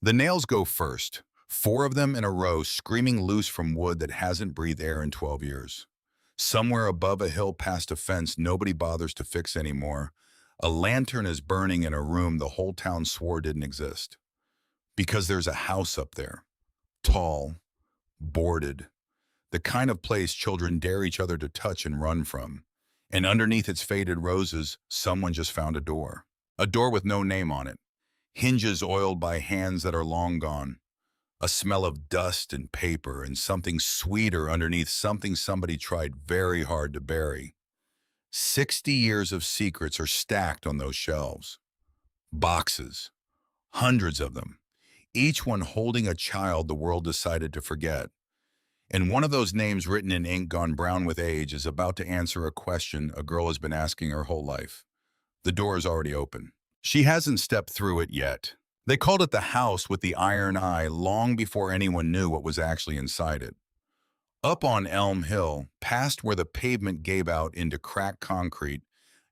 The nails go first, four of them in a row screaming loose from wood that hasn't breathed air in 12 years. Somewhere above a hill past a fence nobody bothers to fix anymore, a lantern is burning in a room the whole town swore didn't exist. Because there's a house up there, tall, boarded, the kind of place children dare each other to touch and run from. And underneath its faded roses, someone just found a door. A door with no name on it, hinges oiled by hands that are long gone, a smell of dust and paper and something sweeter underneath something somebody tried very hard to bury. 60 years of secrets are stacked on those shelves. Boxes, hundreds of them, each one holding a child the world decided to forget. And one of those names written in ink gone brown with age is about to answer a question a girl has been asking her whole life. The door is already open. She hasn't stepped through it yet. They called it the house with the iron eye long before anyone knew what was actually inside it. Up on Elm Hill, past where the pavement gave out into cracked concrete,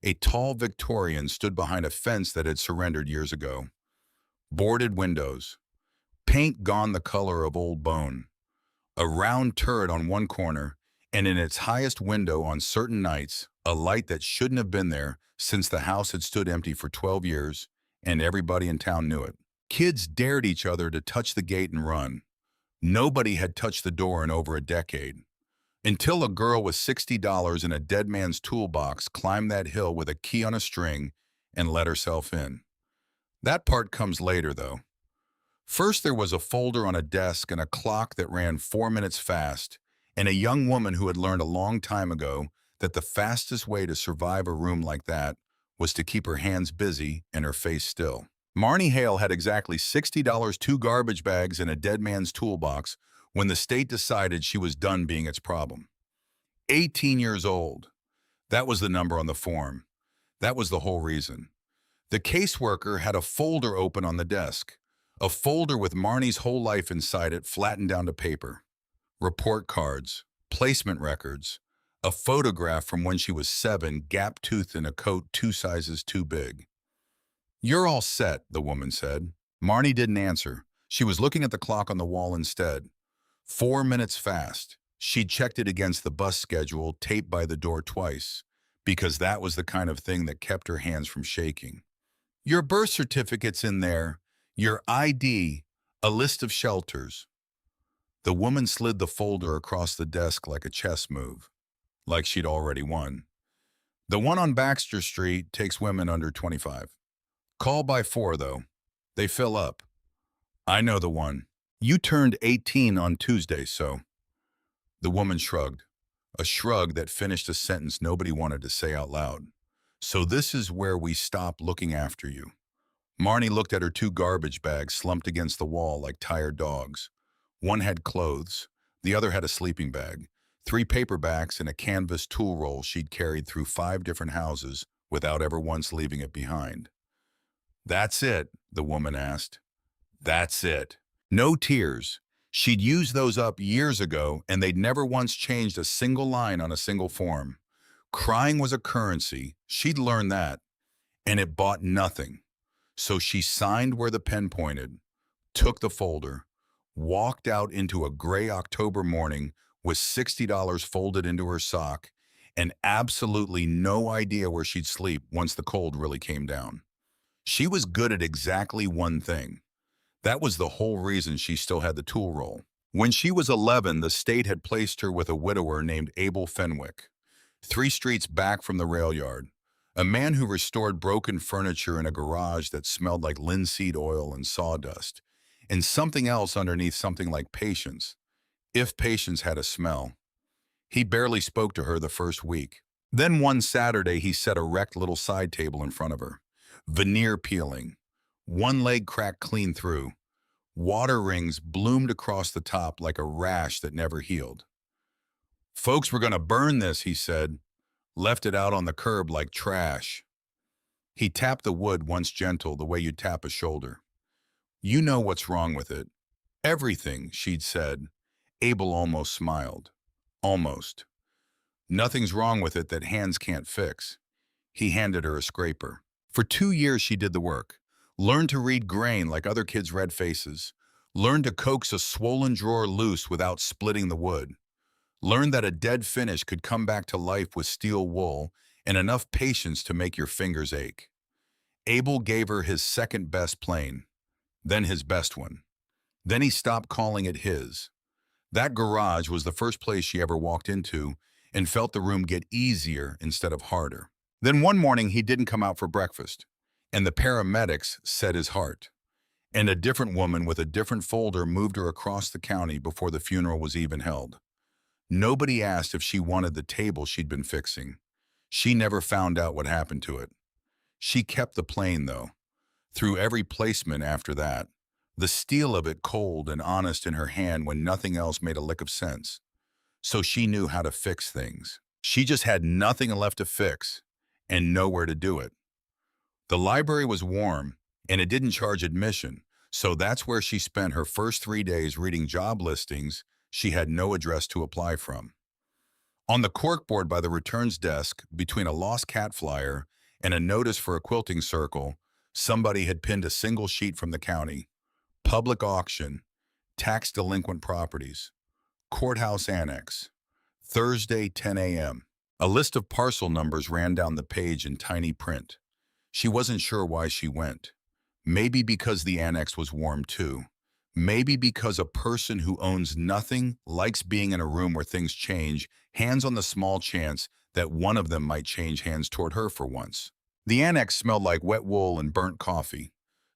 a tall Victorian stood behind a fence that had surrendered years ago. Boarded windows, paint gone the color of old bone, a round turret on one corner, and in its highest window on certain nights, a light that shouldn't have been there since the house had stood empty for 12 years, and everybody in town knew it. Kids dared each other to touch the gate and run. Nobody had touched the door in over a decade. Until a girl with $60 in a dead man's toolbox climbed that hill with a key on a string and let herself in. That part comes later, though. First, there was a folder on a desk and a clock that ran 4 minutes fast, and a young woman who had learned a long time ago that the fastest way to survive a room like that was to keep her hands busy and her face still. Marnie Hale had exactly $60, 2 garbage bags, and a dead man's toolbox when the state decided she was done being its problem. 18 years old. That was the number on the form. That was the whole reason. The caseworker had a folder open on the desk, a folder with Marnie's whole life inside it flattened down to paper. Report cards, placement records, a photograph from when she was 7, gap-toothed in a coat 2 sizes too big. "You're all set," the woman said. Marnie didn't answer. She was looking at the clock on the wall instead. 4 minutes fast. She'd checked it against the bus schedule taped by the door twice, because that was the kind of thing that kept her hands from shaking. "Your birth certificate's in there, your ID, a list of shelters." The woman slid the folder across the desk like a chess move, like she'd already won. "The one on Baxter Street takes women under 25. Call by 4, though. They fill up." "I know the one. You turned 18 on Tuesday, so." The woman shrugged, a shrug that finished a sentence nobody wanted to say out loud. "So this is where we stop looking after you." Marnie looked at her 2 garbage bags slumped against the wall like tired dogs. One had clothes, the other had a sleeping bag, 3 paperbacks, and a canvas tool roll she'd carried through 5 different houses without ever once leaving it behind. "That's it?" the woman asked. "That's it." No tears. She'd used those up years ago, and they'd never once changed a single line on a single form. Crying was a currency. She'd learned that. And it bought nothing. So she signed where the pen pointed, took the folder, walked out into a gray October morning with $60 folded into her sock, and absolutely no idea where she'd sleep once the cold really came down. She was good at exactly one thing. That was the whole reason she still had the tool roll. When she was 11, the state had placed her with a widower named Abel Fenwick, 3 streets back from the rail yard, a man who restored broken furniture in a garage that smelled like linseed oil and sawdust, and something else underneath something like patience, if patience had a smell. He barely spoke to her the first week. Then one Saturday he set a wrecked little side table in front of her, veneer peeling, one leg cracked clean through. Water rings bloomed across the top like a rash that never healed. "Folks were going to burn this," he said. "Left it out on the curb like trash." He tapped the wood once gentle, the way you tap a shoulder. "You know what's wrong with it." "Everything," she'd said. Abel almost smiled. Almost. "Nothing's wrong with it that hands can't fix." He handed her a scraper. For 2 years she did the work. Learn to read grain like other kids read faces. Learn to coax a swollen drawer loose without splitting the wood. Learn that a dead finish could come back to life with steel wool and enough patience to make your fingers ache. Abel gave her his second best plane, then his best one. Then he stopped calling it his. That garage was the first place she ever walked into and felt the room get easier instead of harder. Then one morning he didn't come out for breakfast, and the paramedics set his heart. And a different woman with a different folder moved her across the county before the funeral was even held. Nobody asked if she wanted the table she'd been fixing. She never found out what happened to it. She kept the plane, though, through every placement after that, the steel of it cold and honest in her hand when nothing else made a lick of sense. So she knew how to fix things. She just had nothing left to fix and nowhere to do it. The library was warm, and it didn't charge admission, so that's where she spent her first 3 days reading job listings she had no address to apply from. On the corkboard by the returns desk, between a lost cat flyer and a notice for a quilting circle, somebody had pinned a single sheet from the county. Public auction, tax delinquent properties, courthouse annex, Thursday 10 a.m. A list of parcel numbers ran down the page in tiny print. She wasn't sure why she went. Maybe because the annex was warm too. Maybe because a person who owns nothing likes being in a room where things change, hands on the small chance that one of them might change hands toward her for once. The annex smelled like wet wool and burnt coffee.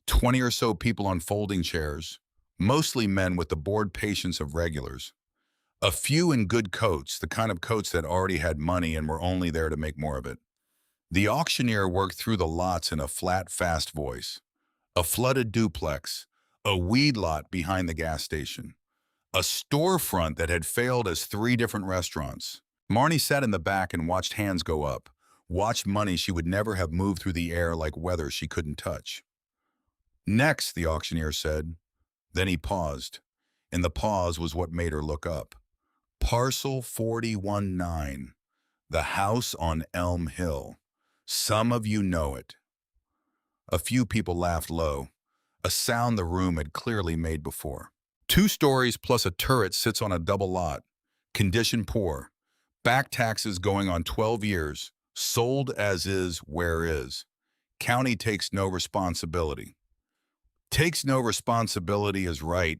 20 or so people on folding chairs, mostly men with the bored patience of regulars. A few in good coats, the kind of coats that already had money and were only there to make more of it. The auctioneer worked through the lots in a flat, fast voice. A flooded duplex, a weed lot behind the gas station, a storefront that had failed as 3 different restaurants. Marnie sat in the back and watched hands go up, watched money she would never have moved through the air like weather she couldn't touch. Next, the auctioneer said. Then he paused, and the pause was what made her look up. Parcel 41-9, the house on Elm Hill. Some of you know it. A few people laughed low, a sound the room had clearly made before. 2 stories plus a turret sits on a double lot. Condition poor. Back taxes going on 12 years. Sold as is, where is. County takes no responsibility. Takes no responsibility is right,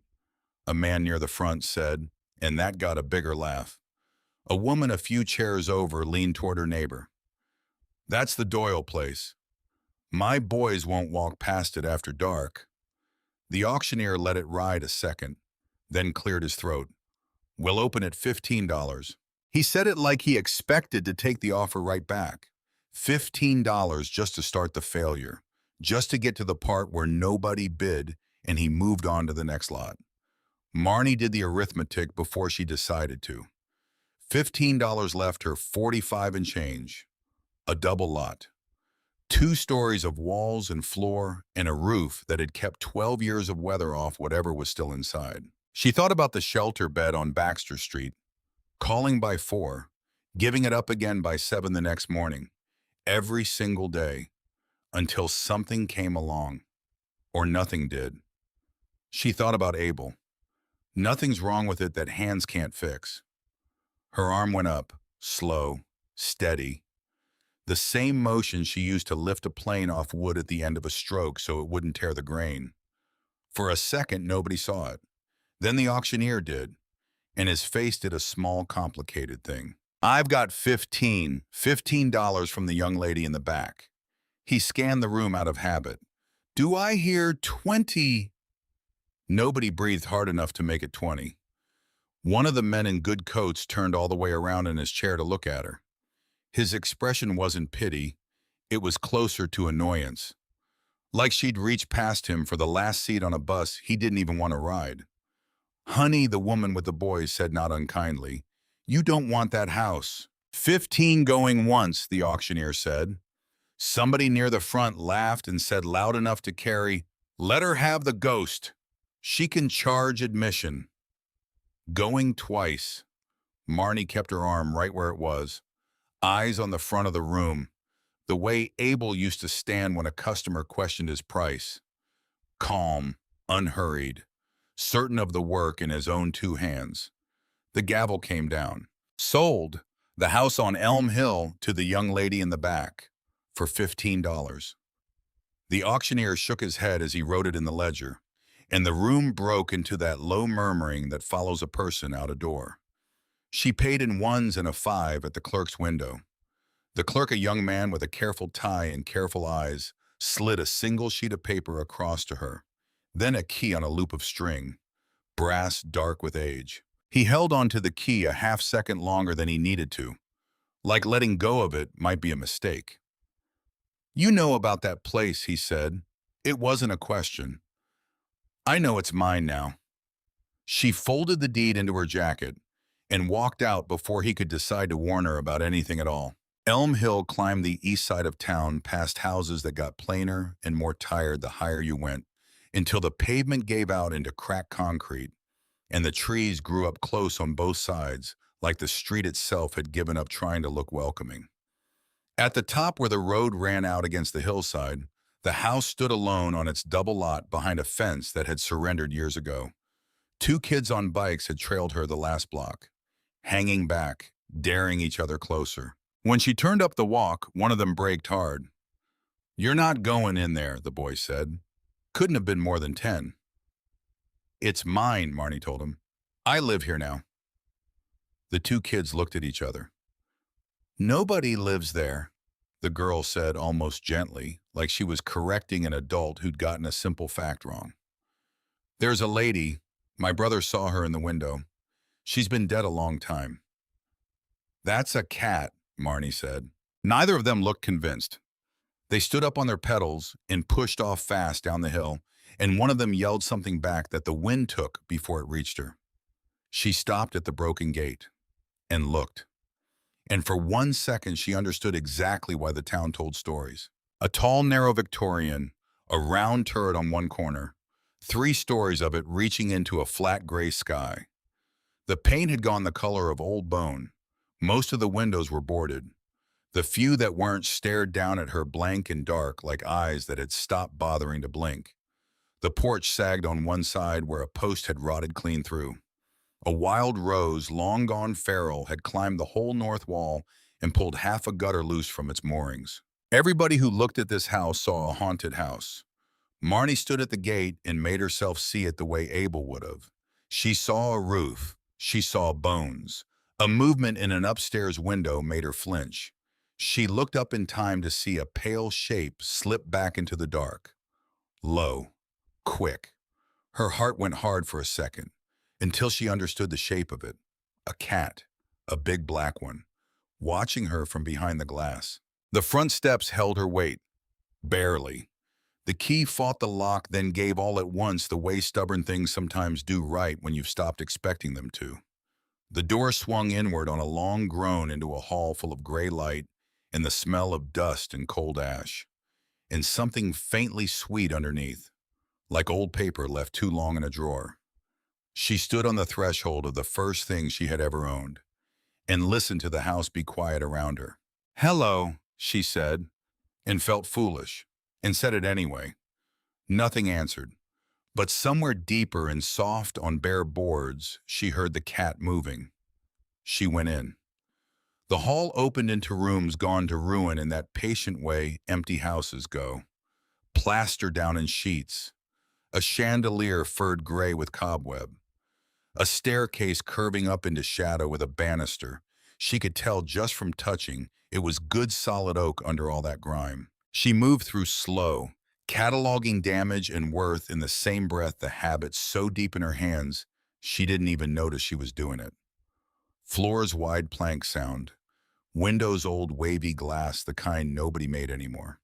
a man near the front said, and that got a bigger laugh. A woman a few chairs over leaned toward her neighbor. That's the Doyle place. My boys won't walk past it after dark. The auctioneer let it ride a second, then cleared his throat. We'll open at $15. He said it like he expected to take the offer right back. $15 just to start the failure, just to get to the part where nobody bid and he moved on to the next lot. Marnie did the arithmetic before she decided to. $15 left her 45 and change. A double lot. 2 stories of walls and floor and a roof that had kept 12 years of weather off whatever was still inside. She thought about the shelter bed on Baxter Street, calling by 4, giving it up again by 7 the next morning, every single day, until something came along, or nothing did. She thought about Abel. Nothing's wrong with it that hands can't fix. Her arm went up, slow, steady. The same motion she used to lift a plane off wood at the end of a stroke so it wouldn't tear the grain. For a second, nobody saw it. Then the auctioneer did, and his face did a small, complicated thing. I've got $15 from the young lady in the back. He scanned the room out of habit. Do I hear 20? Nobody breathed hard enough to make it 20. One of the men in good coats turned all the way around in his chair to look at her. His expression wasn't pity, it was closer to annoyance. Like she'd reached past him for the last seat on a bus he didn't even want to ride. Honey, the woman with the boys said not unkindly, you don't want that house. 15 going once, the auctioneer said. Somebody near the front laughed and said loud enough to carry, let her have the ghost. She can charge admission. Going twice. Marnie kept her arm right where it was, eyes on the front of the room, the way Abel used to stand when a customer questioned his price. calm, unhurried, certain of the work in his own two hands. The gavel came down. Sold the house on Elm Hill to the young lady in the back for $15. The auctioneer shook his head as he wrote it in the ledger, and the room broke into that low murmuring that follows a person out a door. She paid in ones and a five at the clerk's window. The clerk, a young man with a careful tie and careful eyes, slid a single sheet of paper across to her, then a key on a loop of string, brass dark with age. He held onto the key a half-second longer than he needed to, like letting go of it might be a mistake. "You know about that place," he said. It wasn't a question. "I know it's mine now." She folded the deed into her jacket and walked out before he could decide to warn her about anything at all. Elm Hill climbed the east side of town past houses that got plainer and more tired the higher you went, until the pavement gave out into cracked concrete, and the trees grew up close on both sides, like the street itself had given up trying to look welcoming. At the top where the road ran out against the hillside, the house stood alone on its double lot behind a fence that had surrendered years ago. Two kids on bikes had trailed her the last block, hanging back, daring each other closer. When she turned up the walk, one of them braked hard. "You're not going in there," the boy said. Couldn't have been more than 10. "It's mine," Marnie told him. "I live here now." The two kids looked at each other. "Nobody lives there," the girl said almost gently, like she was correcting an adult who'd gotten a simple fact wrong. "There's a lady. My brother saw her in the window. She's been dead a long time." "That's a cat," Marnie said. Neither of them looked convinced. They stood up on their pedals and pushed off fast down the hill, and one of them yelled something back that the wind took before it reached her. She stopped at the broken gate and looked. And for 1 second, she understood exactly why the town told stories. A tall, narrow Victorian, a round turret on one corner, 3 stories of it reaching into a flat gray sky. The paint had gone the color of old bone. Most of the windows were boarded. The few that weren't stared down at her blank and dark like eyes that had stopped bothering to blink. The porch sagged on one side where a post had rotted clean through. A wild rose, long gone feral, had climbed the whole north wall and pulled half a gutter loose from its moorings. Everybody who looked at this house saw a haunted house. Marnie stood at the gate and made herself see it the way Abel would have. She saw a roof. She saw bones. A movement in an upstairs window made her flinch. She looked up in time to see a pale shape slip back into the dark. Low. Quick. Her heart went hard for a second, until she understood the shape of it. A cat. A big black one. Watching her from behind the glass. The front steps held her weight. Barely. The key fought the lock, then gave all at once the way stubborn things sometimes do right when you've stopped expecting them to. The door swung inward on a long groan into a hall full of gray light and the smell of dust and cold ash, and something faintly sweet underneath, like old paper left too long in a drawer. She stood on the threshold of the first thing she had ever owned, and listened to the house be quiet around her. "Hello," she said, and felt foolish, and said it anyway. Nothing answered. But somewhere deeper and soft on bare boards, she heard the cat moving. She went in. The hall opened into rooms gone to ruin in that patient way empty houses go. Plaster down in sheets. A chandelier furred gray with cobweb. A staircase curving up into shadow with a banister. She could tell just from touching it was good solid oak under all that grime. She moved through slow, cataloging damage and worth in the same breath, the habit so deep in her hands she didn't even notice she was doing it. Floors wide plank sound. Windows old wavy glass, the kind nobody made anymore.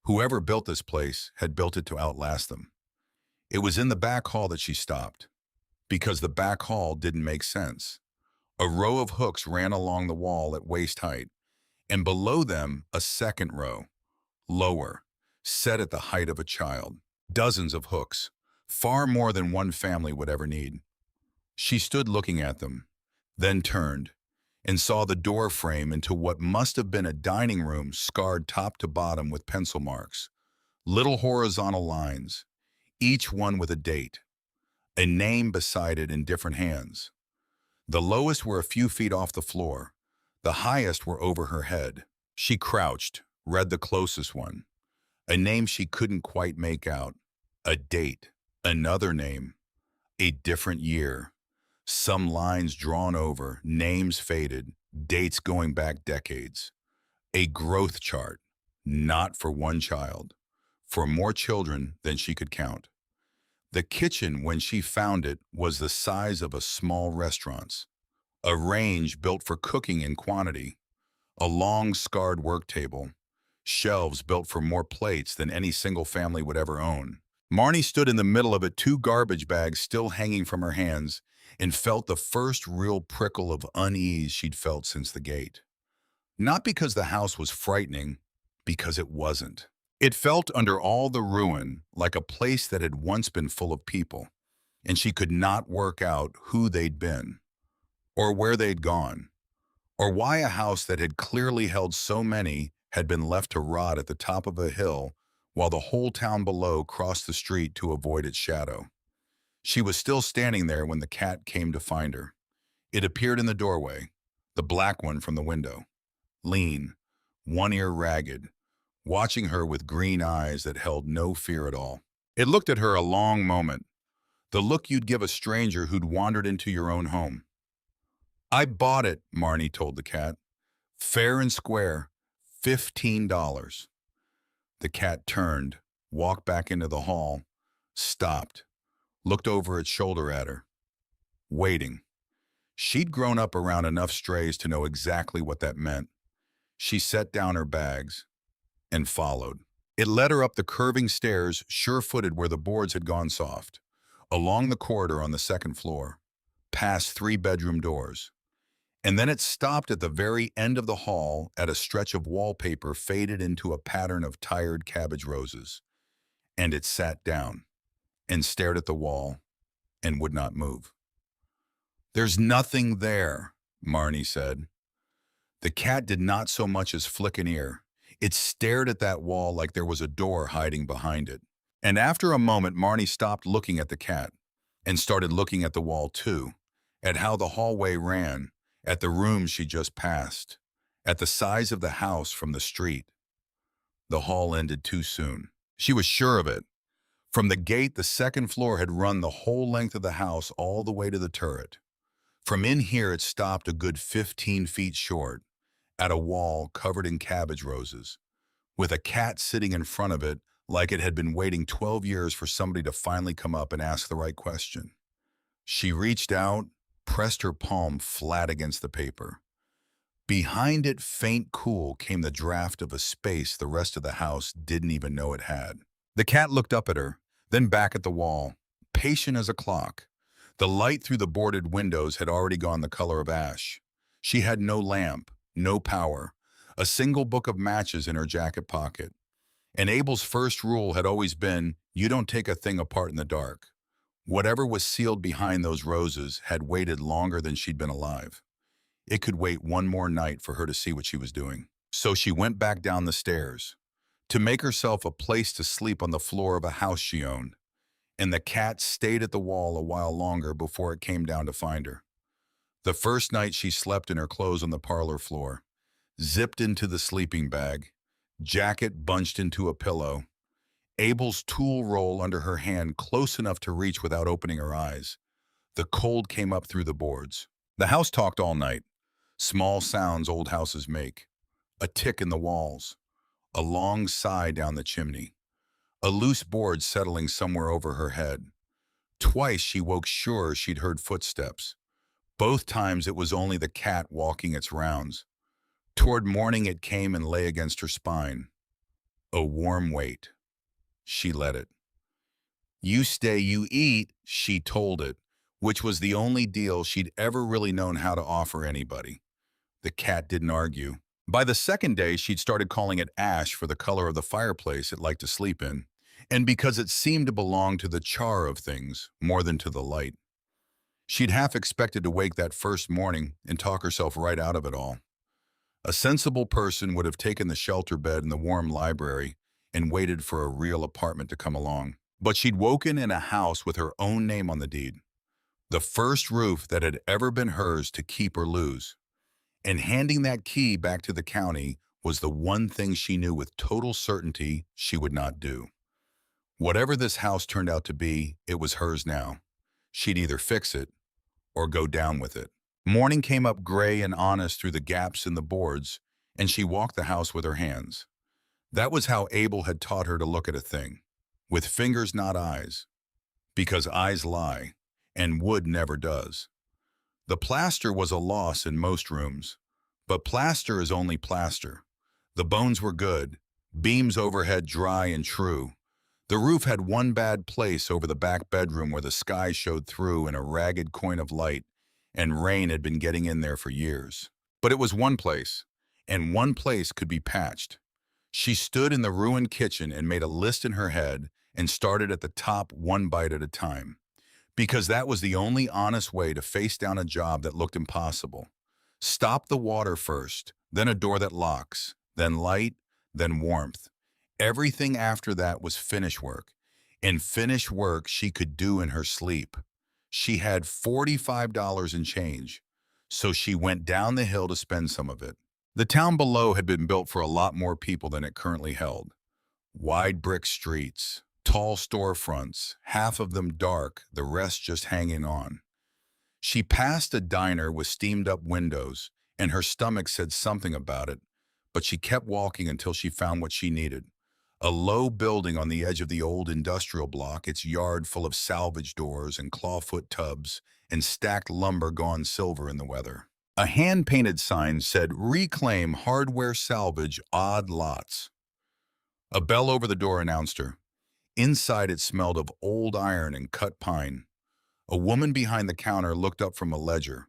Whoever built this place had built it to outlast them. It was in the back hall that she stopped, because the back hall didn't make sense. A row of hooks ran along the wall at waist height, and below them a second row, lower, set at the height of a child. Dozens of hooks, far more than one family would ever need. She stood looking at them, then turned, and saw the door frame into what must have been a dining room scarred top to bottom with pencil marks, little horizontal lines. each one with a date, a name beside it in different hands. The lowest were a few feet off the floor. The highest were over her head. She crouched, read the closest one. A name she couldn't quite make out. A date. Another name. A different year. Some lines drawn over, names faded, dates going back decades. A growth chart. Not for one child. For more children than she could count. The kitchen, when she found it, was the size of a small restaurant's. A range built for cooking in quantity. A long, scarred work table. Shelves built for more plates than any single family would ever own. Marnie stood in the middle of it, two garbage bags still hanging from her hands, and felt the first real prickle of unease she'd felt since the gate. Not because the house was frightening, because it wasn't. It felt under all the ruin like a place that had once been full of people, and she could not work out who they'd been, or where they'd gone, or why a house that had clearly held so many had been left to rot at the top of a hill while the whole town below crossed the street to avoid its shadow. She was still standing there when the cat came to find her. It appeared in the doorway, the black one from the window, lean, one ear ragged, watching her with green eyes that held no fear at all. It looked at her a long moment, the look you'd give a stranger who'd wandered into your own home. "I bought it," Marnie told the cat. "Fair and square, $15. The cat turned, walked back into the hall, stopped, looked over its shoulder at her, waiting. She'd grown up around enough strays to know exactly what that meant. She set down her bags and followed. It led her up the curving stairs, sure-footed where the boards had gone soft, along the corridor on the second floor, past 3 bedroom doors. And then it stopped at the very end of the hall at a stretch of wallpaper faded into a pattern of tired cabbage roses. And it sat down and stared at the wall and would not move. "There's nothing there," Marnie said. The cat did not so much as flick an ear. It stared at that wall like there was a door hiding behind it. And after a moment, Marnie stopped looking at the cat and started looking at the wall too, at how the hallway ran, at the rooms she just passed, at the size of the house from the street. The hall ended too soon. She was sure of it. From the gate, the second floor had run the whole length of the house all the way to the turret. From in here, it stopped a good 15 feet short, at a wall covered in cabbage roses, with a cat sitting in front of it like it had been waiting 12 years for somebody to finally come up and ask the right question. She reached out, pressed her palm flat against the paper. Behind it, faint cool, came the draft of a space the rest of the house didn't even know it had. The cat looked up at her, then back at the wall, patient as a clock. The light through the boarded windows had already gone the color of ash. She had no lamp, no power, a single book of matches in her jacket pocket. And Abel's first rule had always been, you don't take a thing apart in the dark. Whatever was sealed behind those roses had waited longer than she'd been alive. It could wait one more night for her to see what she was doing. So she went back down the stairs, to make herself a place to sleep on the floor of a house she owned. And the cat stayed at the wall a while longer before it came down to find her. The first night she slept in her clothes on the parlor floor, zipped into the sleeping bag, jacket bunched into a pillow, Abel's tool roll under her hand close enough to reach without opening her eyes. The cold came up through the boards. The house talked all night. Small sounds old houses make. A tick in the walls. A long sigh down the chimney. A loose board settling somewhere over her head. Twice she woke sure she'd heard footsteps. Both times it was only the cat walking its rounds. Toward morning it came and lay against her spine. A warm weight. She let it. "You stay, you eat," she told it, which was the only deal she'd ever really known how to offer anybody. The cat didn't argue. By the second day, she'd started calling it ash for the color of the fireplace it liked to sleep in, and because it seemed to belong to the char of things more than to the light. She'd half expected to wake that first morning and talk herself right out of it all. A sensible person would have taken the shelter bed in the warm library and waited for a real apartment to come along. But she'd woken in a house with her own name on the deed, the first roof that had ever been hers to keep or lose. And handing that key back to the county was the one thing she knew with total certainty she would not do. Whatever this house turned out to be, it was hers now. She'd either fix it or go down with it. Morning came up gray and honest through the gaps in the boards, and she walked the house with her hands. That was how Abel had taught her to look at a thing, with fingers not eyes, because eyes lie, and wood never does. The plaster was a loss in most rooms, but plaster is only plaster. The bones were good, beams overhead dry and true. The roof had one bad place over the back bedroom where the sky showed through in a ragged coin of light, and rain had been getting in there for years. But it was one place, and one place could be patched. She stood in the ruined kitchen and made a list in her head and started at the top one bite at a time, because that was the only honest way to face down a job that looked impossible. Stop the water first, then a door that locks, then light, then warmth. Everything after that was finish work, and finish work she could do in her sleep. She had $45 in change, so she went down the hill to spend some of it. The town below had been built for a lot more people than it currently held. Wide brick streets, tall storefronts, half of them dark, the rest just hanging on. She passed a diner with steamed-up windows, and her stomach said something about it, but she kept walking until she found what she needed. A low building on the edge of the old industrial block, its yard full of salvage doors and clawfoot tubs and stacked lumber gone silver in the weather. A hand-painted sign said, "Reclaim hardware salvage odd lots." A bell over the door announced her. Inside it smelled of old iron and cut pine. A woman behind the counter looked up from a ledger,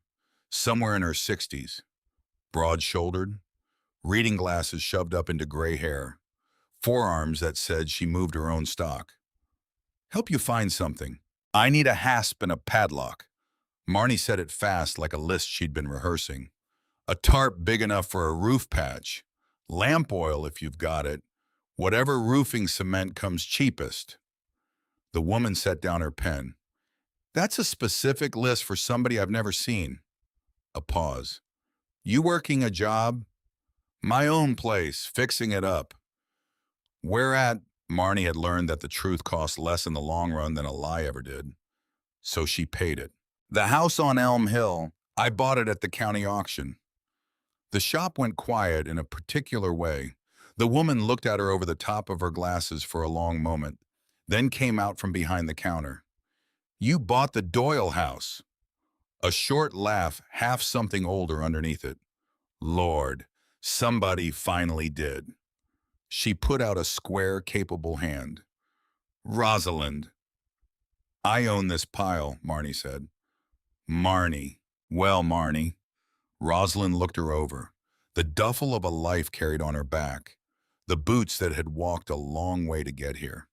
somewhere in her 60s, broad-shouldered, reading glasses shoved up into gray hair, forearms that said she moved her own stock. "Help you find something. I need a hasp and a padlock." Marnie said it fast like a list she'd been rehearsing. "A tarp big enough for a roof patch. Lamp oil if you've got it. Whatever roofing cement comes cheapest." The woman set down her pen. "That's a specific list for somebody I've never seen." A pause. "You working a job?" "My own place, fixing it up." Whereat, Marnie had learned that the truth cost less in the long run than a lie ever did. So she paid it. "The house on Elm Hill, I bought it at the county auction." The shop went quiet in a particular way. The woman looked at her over the top of her glasses for a long moment, then came out from behind the counter. "You bought the Doyle house." A short laugh, half something older underneath it. "Lord, somebody finally did." She put out a square, capable hand. "Rosalind." "I own this pile," Marnie said. "Marnie. Well, Marnie." Rosalind looked her over. The duffel of a life carried on her back. The boots that had walked a long way to get here.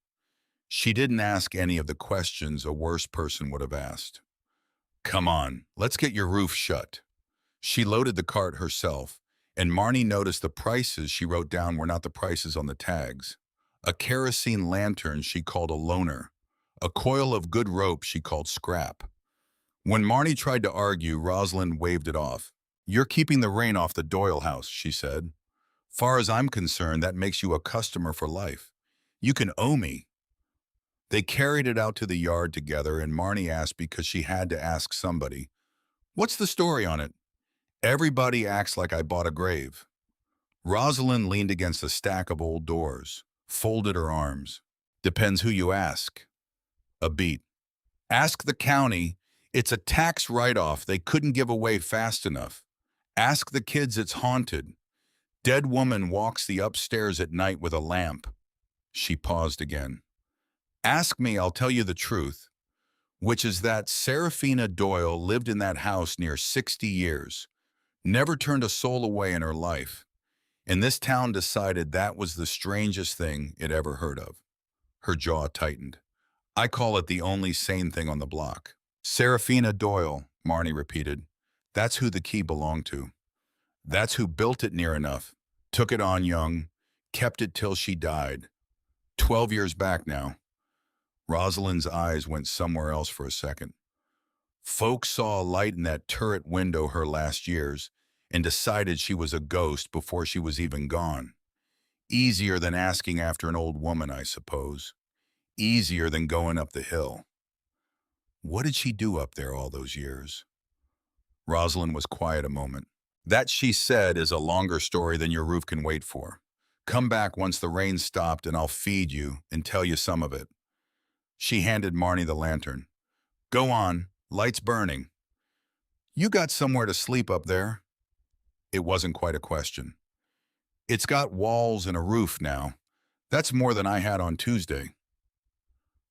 She didn't ask any of the questions a worse person would have asked. "Come on, let's get your roof shut." She loaded the cart herself, and Marnie noticed the prices she wrote down were not the prices on the tags. A kerosene lantern she called a loaner. A coil of good rope she called scrap. When Marnie tried to argue, Rosalind waved it off. "You're keeping the rain off the Doyle house," she said. "Far as I'm concerned, that makes you a customer for life. You can owe me." They carried it out to the yard together, and Marnie asked because she had to ask somebody, "What's the story on it?" "Everybody acts like I bought a grave." Rosalind leaned against a stack of old doors, folded her arms. "Depends who you ask." A beat. "Ask the county. It's a tax write-off they couldn't give away fast enough. Ask the kids it's haunted. Dead woman walks the upstairs at night with a lamp." She paused again. "Ask me, I'll tell you the truth, which is that Seraphina Doyle lived in that house near 60 years, never turned a soul away in her life, and this town decided that was the strangest thing it ever heard of." Her jaw tightened. "I call it the only sane thing on the block." "Seraphina Doyle," Marnie repeated. "That's who the key belonged to. That's who built it near enough, took it on young, kept it till she died. 12 years back now. Rosalind's eyes went somewhere else for a second. Folks saw a light in that turret window her last years and decided she was a ghost before she was even gone. Easier than asking after an old woman, I suppose. Easier than going up the hill. What did she do up there all those years? Rosalind was quiet a moment. That, she said, is a longer story than your roof can wait for. Come back once the rain stopped and I'll feed you and tell you some of it. She handed Marnie the lantern. Go on, light's burning. You got somewhere to sleep up there? It wasn't quite a question. It's got walls and a roof now. That's more than I had on Tuesday.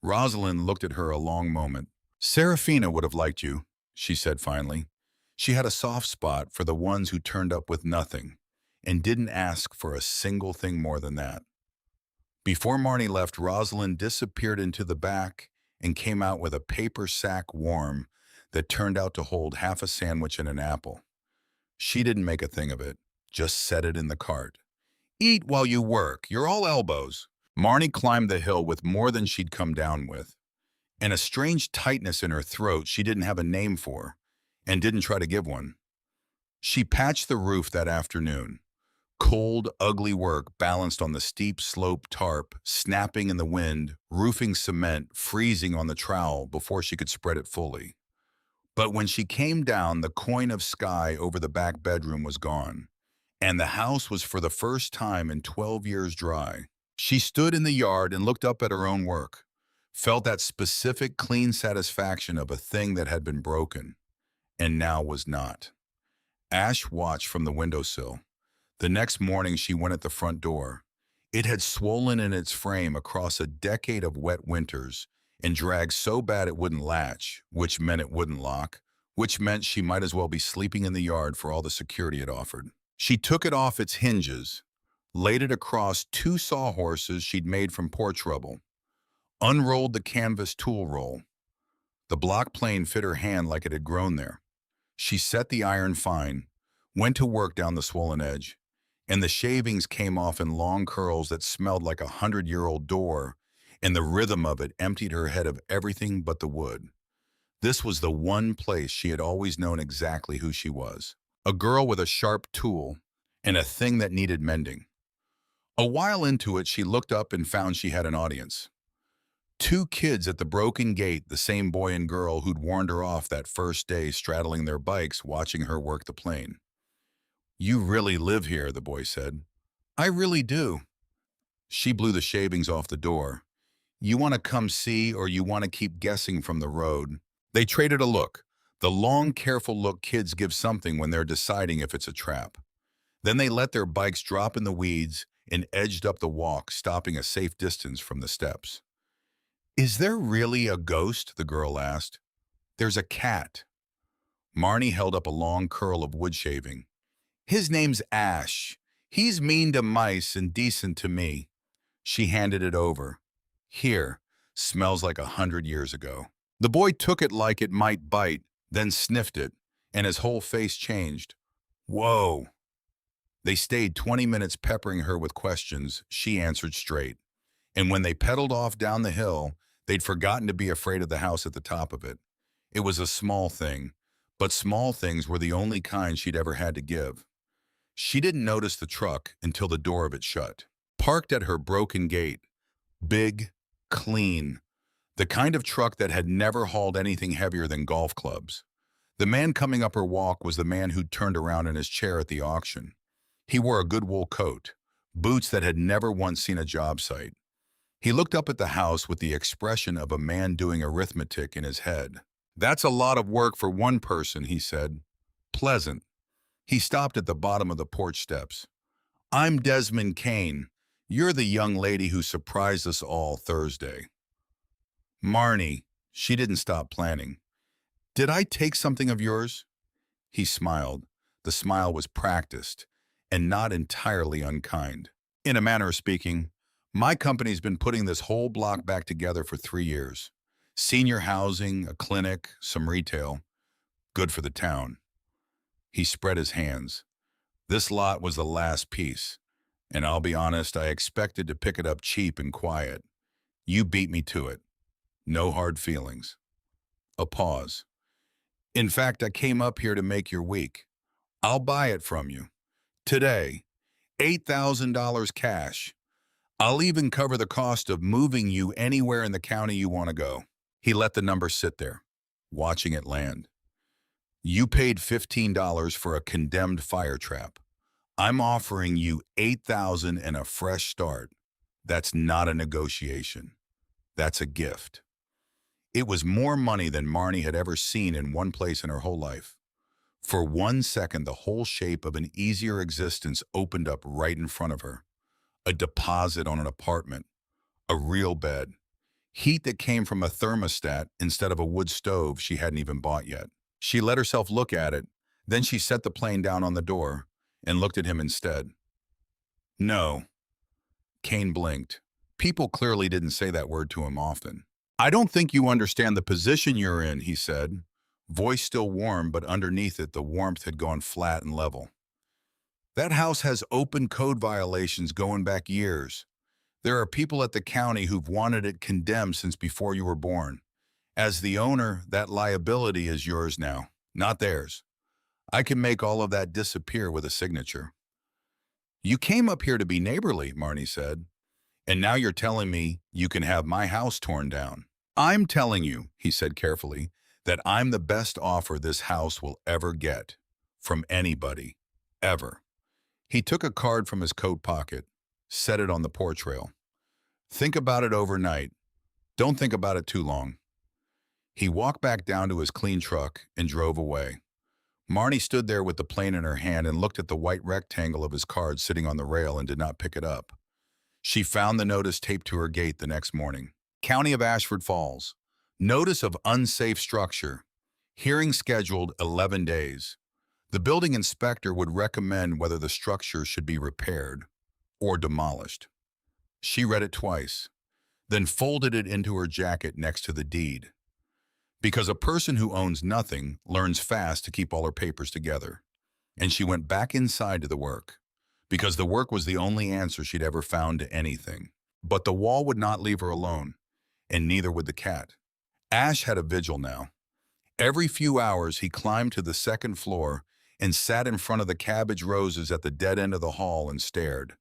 Rosalind looked at her a long moment. Serafina would have liked you, she said finally. She had a soft spot for the ones who turned up with nothing and didn't ask for a single thing more than that. Before Marnie left, Rosalind disappeared into the back and came out with a paper sack warm that turned out to hold half a sandwich and an apple. She didn't make a thing of it, just set it in the cart. Eat while you work, you're all elbows. Marnie climbed the hill with more than she'd come down with, and a strange tightness in her throat she didn't have a name for, and didn't try to give one. She patched the roof that afternoon. Cold, ugly work balanced on the steep slope tarp, snapping in the wind, roofing cement, freezing on the trowel before she could spread it fully. But when she came down, the coin of sky over the back bedroom was gone, and the house was for the first time in 12 years dry. She stood in the yard and looked up at her own work, felt that specific clean satisfaction of a thing that had been broken, and now was not. Ash watched from the windowsill. The next morning she went at the front door. It had swollen in its frame across a decade of wet winters and dragged so bad it wouldn't latch, which meant it wouldn't lock, which meant she might as well be sleeping in the yard for all the security it offered. She took it off its hinges, laid it across 2 sawhorses she'd made from porch rubble, unrolled the canvas tool roll. The block plane fit her hand like it had grown there. She set the iron fine, went to work down the swollen edge, and the shavings came off in long curls that smelled like a 100-year-old door, and the rhythm of it emptied her head of everything but the wood. This was the one place she had always known exactly who she was. A girl with a sharp tool and a thing that needed mending. A while into it, she looked up and found she had an audience. 2 kids at the broken gate, the same boy and girl who'd warned her off that first day straddling their bikes watching her work the plane. You really live here, the boy said. I really do. She blew the shavings off the door. You want to come see or you want to keep guessing from the road? They traded a look, the long, careful look kids give something when they're deciding if it's a trap. Then they let their bikes drop in the weeds and edged up the walk, stopping a safe distance from the steps. Is there really a ghost? The girl asked. There's a cat. Marnie held up a long curl of wood shaving. His name's Ash. He's mean to mice and decent to me. She handed it over. Here, smells like 100 years ago. The boy took it like it might bite, then sniffed it, and his whole face changed. Whoa. They stayed 20 minutes peppering her with questions. She answered straight. And when they pedaled off down the hill, they'd forgotten to be afraid of the house at the top of it. It was a small thing, but small things were the only kind she'd ever had to give. She didn't notice the truck until the door of it shut. Parked at her broken gate. Big, clean. The kind of truck that had never hauled anything heavier than golf clubs. The man coming up her walk was the man who'd turned around in his chair at the auction. He wore a good wool coat, boots that had never once seen a job site. He looked up at the house with the expression of a man doing arithmetic in his head. That's a lot of work for one person, he said. Pleasant. He stopped at the bottom of the porch steps. I'm Desmond Kane. You're the young lady who surprised us all Thursday. Marnie, she didn't stop planning. Did I take something of yours? He smiled. The smile was practiced and not entirely unkind. In a manner of speaking, my company's been putting this whole block back together for 3 years. Senior housing, a clinic, some retail. Good for the town. He spread his hands. This lot was the last piece, and I'll be honest, I expected to pick it up cheap and quiet. You beat me to it. No hard feelings. A pause. In fact, I came up here to make your week. I'll buy it from you. Today. $8,000 cash. I'll even cover the cost of moving you anywhere in the county you want to go. He let the number sit there, watching it land. You paid $15 for a condemned fire trap. I'm offering you $8,000 and a fresh start. That's not a negotiation. That's a gift. It was more money than Marnie had ever seen in one place in her whole life. For 1 second, the whole shape of an easier existence opened up right in front of her. A deposit on an apartment, a real bed, heat that came from a thermostat instead of a wood stove she hadn't even bought yet. She let herself look at it, then she set the plane down on the door and looked at him instead. No. Kane blinked. People clearly didn't say that word to him often. I don't think you understand the position you're in, he said. Voice still warm, but underneath it the warmth had gone flat and level. That house has open code violations going back years. There are people at the county who've wanted it condemned since before you were born. As the owner, that liability is yours now, not theirs. I can make all of that disappear with a signature. You came up here to be neighborly, Marnie said, and now you're telling me you can have my house torn down. I'm telling you, he said carefully, that I'm the best offer this house will ever get. From anybody. Ever. He took a card from his coat pocket, set it on the porch rail. Think about it overnight. Don't think about it too long. He walked back down to his clean truck and drove away. Marnie stood there with the plane in her hand and looked at the white rectangle of his card sitting on the rail and did not pick it up. She found the notice taped to her gate the next morning. County of Ashford Falls. Notice of unsafe structure. Hearing scheduled 11 days. The building inspector would recommend whether the structure should be repaired or demolished. She read it twice, then folded it into her jacket next to the deed. Because a person who owns nothing learns fast to keep all her papers together. And she went back inside to the work, because the work was the only answer she'd ever found to anything. But the wall would not leave her alone, and neither would the cat. Ash had a vigil now. Every few hours he climbed to the second floor and sat in front of the cabbage roses at the dead end of the hall and stared.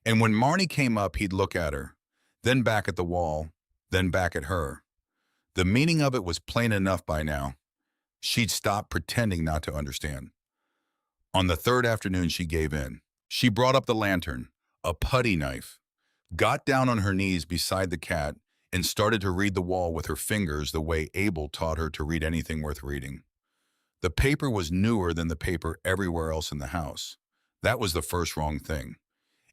And when Marnie came up, he'd look at her, then back at the wall, then back at her. The meaning of it was plain enough by now. She'd stopped pretending not to understand. On the third afternoon, she gave in. She brought up the lantern, a putty knife, got down on her knees beside the cat, and started to read the wall with her fingers the way Abel taught her to read anything worth reading. The paper was newer than the paper everywhere else in the house. That was the first wrong thing.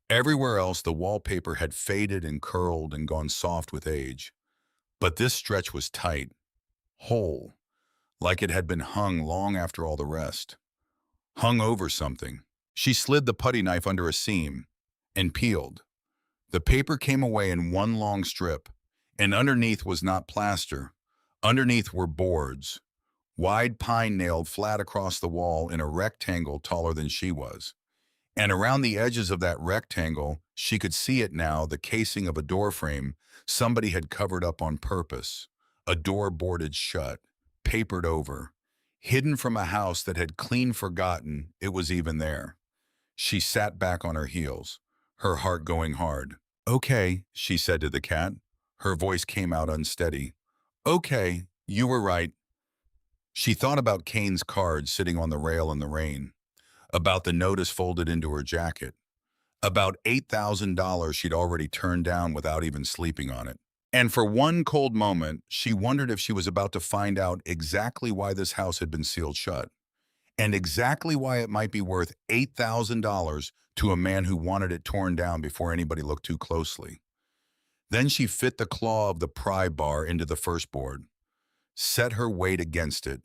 Everywhere else, the wallpaper had faded and curled and gone soft with age. But this stretch was tight, whole, like it had been hung long after all the rest. Hung over something. She slid the putty knife under a seam and peeled. The paper came away in one long strip, and underneath was not plaster. Underneath were boards, wide pine nailed flat across the wall in a rectangle taller than she was. And around the edges of that rectangle, she could see it now, the casing of a door frame somebody had covered up on purpose, a door boarded shut, papered over, hidden from a house that had clean forgotten it was even there. She sat back on her heels, her heart going hard. Okay, she said to the cat. Her voice came out unsteady. Okay, you were right. She thought about Kane's card sitting on the rail in the rain, about the notice folded into her jacket, about $8,000 she'd already turned down without even sleeping on it. And for one cold moment, she wondered if she was about to find out exactly why this house had been sealed shut, and exactly why it might be worth $8,000 to a man who wanted it torn down before anybody looked too closely. Then she fit the claw of the pry bar into the first board, set her weight against it,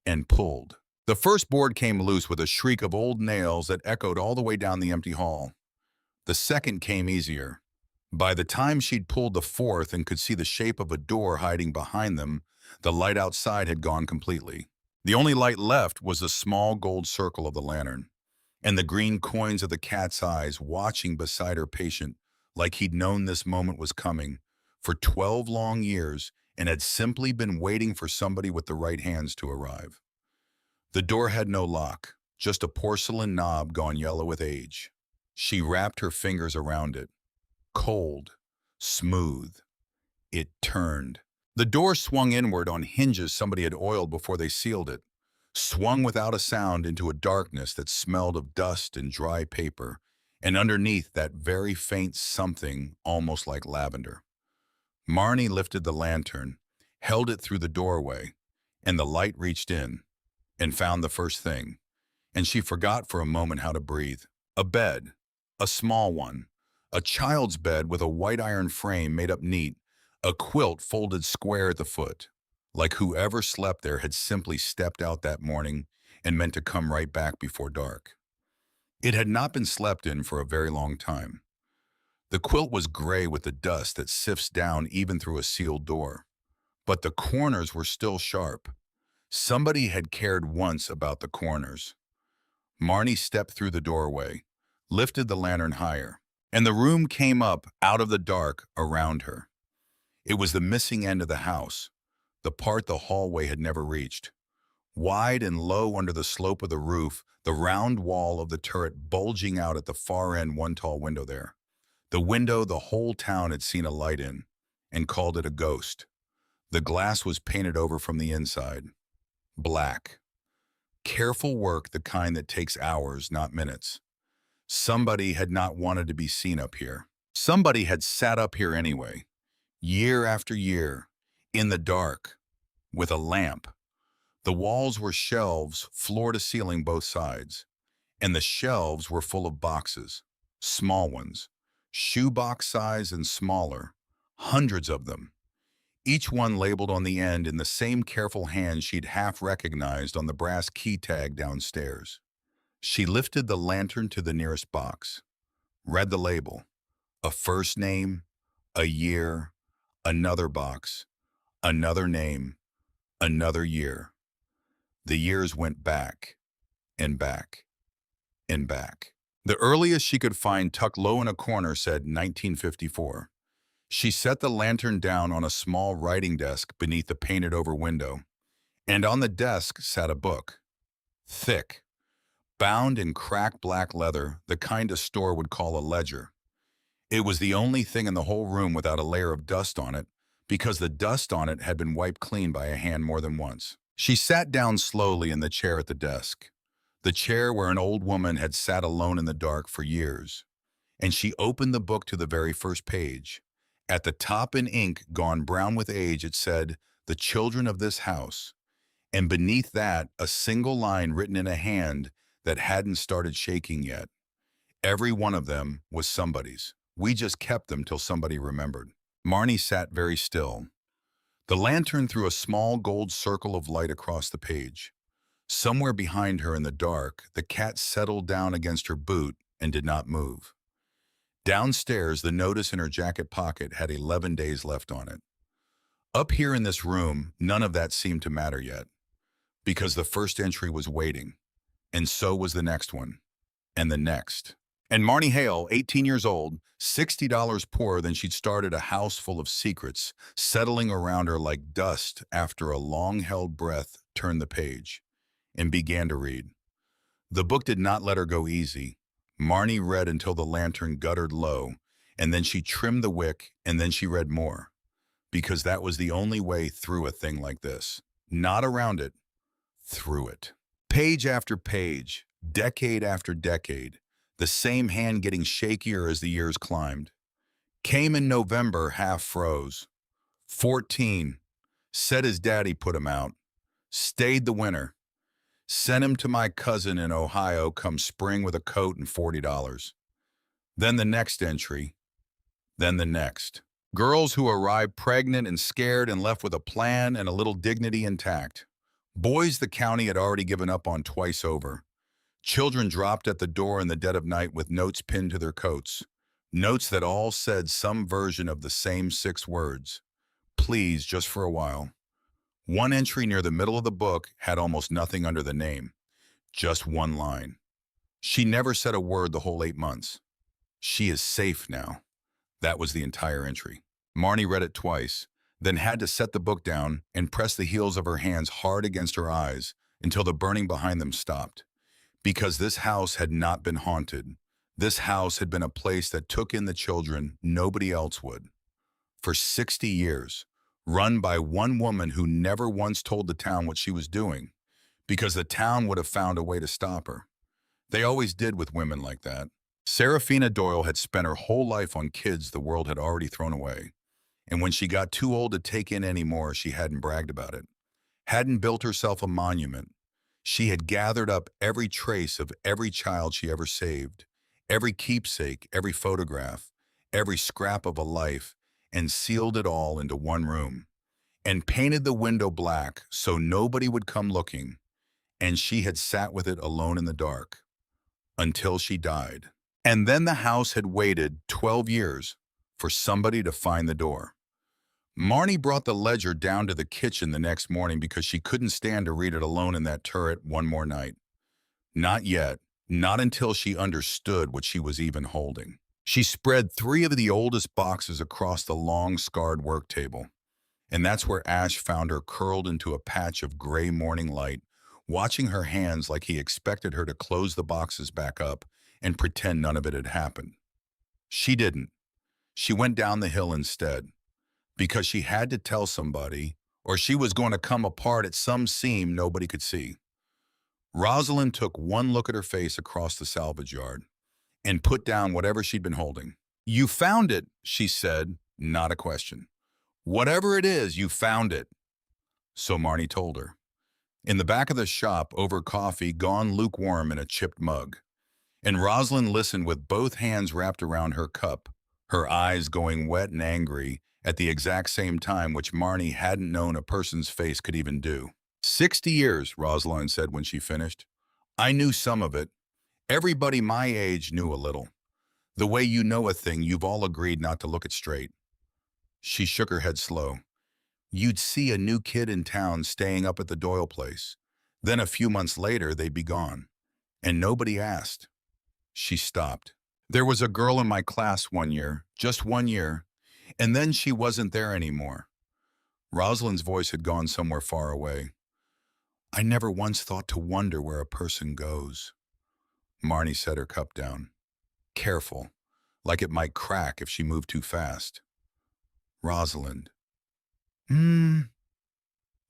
and pulled. The first board came loose with a shriek of old nails that echoed all the way down the empty hall. The second came easier. By the time she'd pulled the fourth and could see the shape of a door hiding behind them, the light outside had gone completely. The only light left was the small gold circle of the lantern, and the green coins of the cat's eyes watching beside her patient like he'd known this moment was coming for 12 long years and had simply been waiting for somebody with the right hands to arrive. The door had no lock, just a porcelain knob gone yellow with age. She wrapped her fingers around it. Cold, smooth. It turned. The door swung inward on hinges somebody had oiled before they sealed it, swung without a sound into a darkness that smelled of dust and dry paper, and underneath that very faint something almost like lavender. Marnie lifted the lantern, held it through the doorway, and the light reached in and found the first thing, and she forgot for a moment how to breathe. A bed, a small one, a child's bed with a white iron frame made up neat, a quilt folded square at the foot, like whoever slept there had simply stepped out that morning and meant to come right back before dark. It had not been slept in for a very long time. The quilt was gray with the dust that sifts down even through a sealed door, but the corners were still sharp. Somebody had cared once about the corners. Marnie stepped through the doorway, lifted the lantern higher, and the room came up out of the dark around her. It was the missing end of the house, the part the hallway had never reached. Wide and low under the slope of the roof, the round wall of the turret bulging out at the far end, one tall window there. The window the whole town had seen a light in, and called it a ghost. The glass was painted over from the inside. Black. Careful work, the kind that takes hours, not minutes. Somebody had not wanted to be seen up here. Somebody had sat up here anyway, year after year, in the dark, with a lamp. The walls were shelves, floor to ceiling both sides, and the shelves were full of boxes, small ones, shoebox size and smaller, hundreds of them, each one labeled on the end in the same careful hand she'd half recognized on the brass key tag downstairs. She lifted the lantern to the nearest box, read the label, a first name, a year, another box, another name, another year. The years went back and back and back. The earliest she could find tucked low in a corner said 1954. She set the lantern down on a small writing desk beneath the painted-over window, and on the desk sat a book. Thick, bound in cracked black leather, the kind a store would call a ledger. It was the only thing in the whole room without a layer of dust on it, because the dust on it had been wiped clean by a hand more than once. She sat down slowly in the chair at the desk, the chair where an old woman had sat alone in the dark for years, and she opened the book to the very first page. At the top in ink gone brown with age, it said, "The children of this house," and beneath that, a single line written in a hand that hadn't started shaking yet. Every one of them was somebody's. We just kept them till somebody remembered. Marnie sat very still. The lantern threw a small gold circle of light across the page. Somewhere behind her in the dark, the cat settled down against her boot and did not move. Downstairs, the notice in her jacket pocket had 11 days left on it. Up here in this room, none of that seemed to matter yet, because the first entry was waiting, and so was the next one, and the next. And Marnie Hale, 18 years old, $60 poorer than she'd started a house full of secrets, settling around her like dust after a long-held breath, turned the page and began to read. The book did not let her go easy. Marnie read until the lantern guttered low, and then she trimmed the wick, and then she read more, because that was the only way through a thing like this. Not around it, through it. Page after page, decade after decade, the same hand getting shakier as the years climbed. Came in November, half froze. 14. Said his daddy put him out. Stayed the winter. Sent him to my cousin in Ohio come spring with a coat and $40. Then the next entry. Then the next. Girls who arrived pregnant and scared and left with a plan and a little dignity intact. Boys the county had already given up on twice over. Children dropped at the door in the dead of night with notes pinned to their coats. Notes that all said some version of the same 6 words. Please, just for a while. One entry near the middle of the book had almost nothing under the name. Just one line. She never said a word the whole 8 months. She is safe now. That was the entire entry. Marnie read it twice, then had to set the book down and press the heels of her hands hard against her eyes until the burning behind them stopped. Because this house had not been haunted. This house had been a place that took in the children nobody else would. For 60 years, run by one woman who never once told the town what she was doing, because the town would have found a way to stop her. They always did with women like that. Serafina Doyle had spent her whole life on kids the world had already thrown away. And when she got too old to take in any more, she hadn't bragged about it, hadn't built herself a monument. She had gathered up every trace of every child she ever saved, every keepsake, every photograph, every scrap of a life, and sealed it all into one room, and painted the window black so nobody would come looking, and she had sat with it alone in the dark until she died. And then the house had waited 12 years for somebody to find the door. Marnie brought the ledger down to the kitchen the next morning because she couldn't stand to read it alone in that turret one more night. Not yet, not until she understood what she was even holding. She spread 3 of the oldest boxes across the long, scarred work table, and that's where Ash found her curled into a patch of gray morning light, watching her hands like he expected her to close the boxes back up and pretend none of it had happened. She didn't. She went down the hill instead, because she had to tell somebody, or she was going to come apart at some seam nobody could see. Rosalind took one look at her face across the salvage yard and put down whatever she'd been holding. "You found it," she said, not a question. "Whatever it is, you found it." So Marnie told her. In the back of the shop, over coffee gone lukewarm in a chipped mug, and Rosalind listened with both hands wrapped around her cup, her eyes going wet and angry at the exact same time, which Marnie hadn't known a person's face could even do. 60 years, Rosalind said when she finished. I knew some of it. Everybody my age knew a little. The way you know a thing you've all agreed not to look it straight. She shook her head slow. You'd see a new kid in town staying up at the Doyle place. Then a few months later, they'd be gone. And nobody asked. She stopped. There was a girl in my class one year, just 1 year, and then she wasn't there anymore. Rosalind's voice had gone somewhere far away. I never once thought to wonder where a person goes. Marnie set her cup down. Careful, like it might crack if she moved too fast. Rosalind.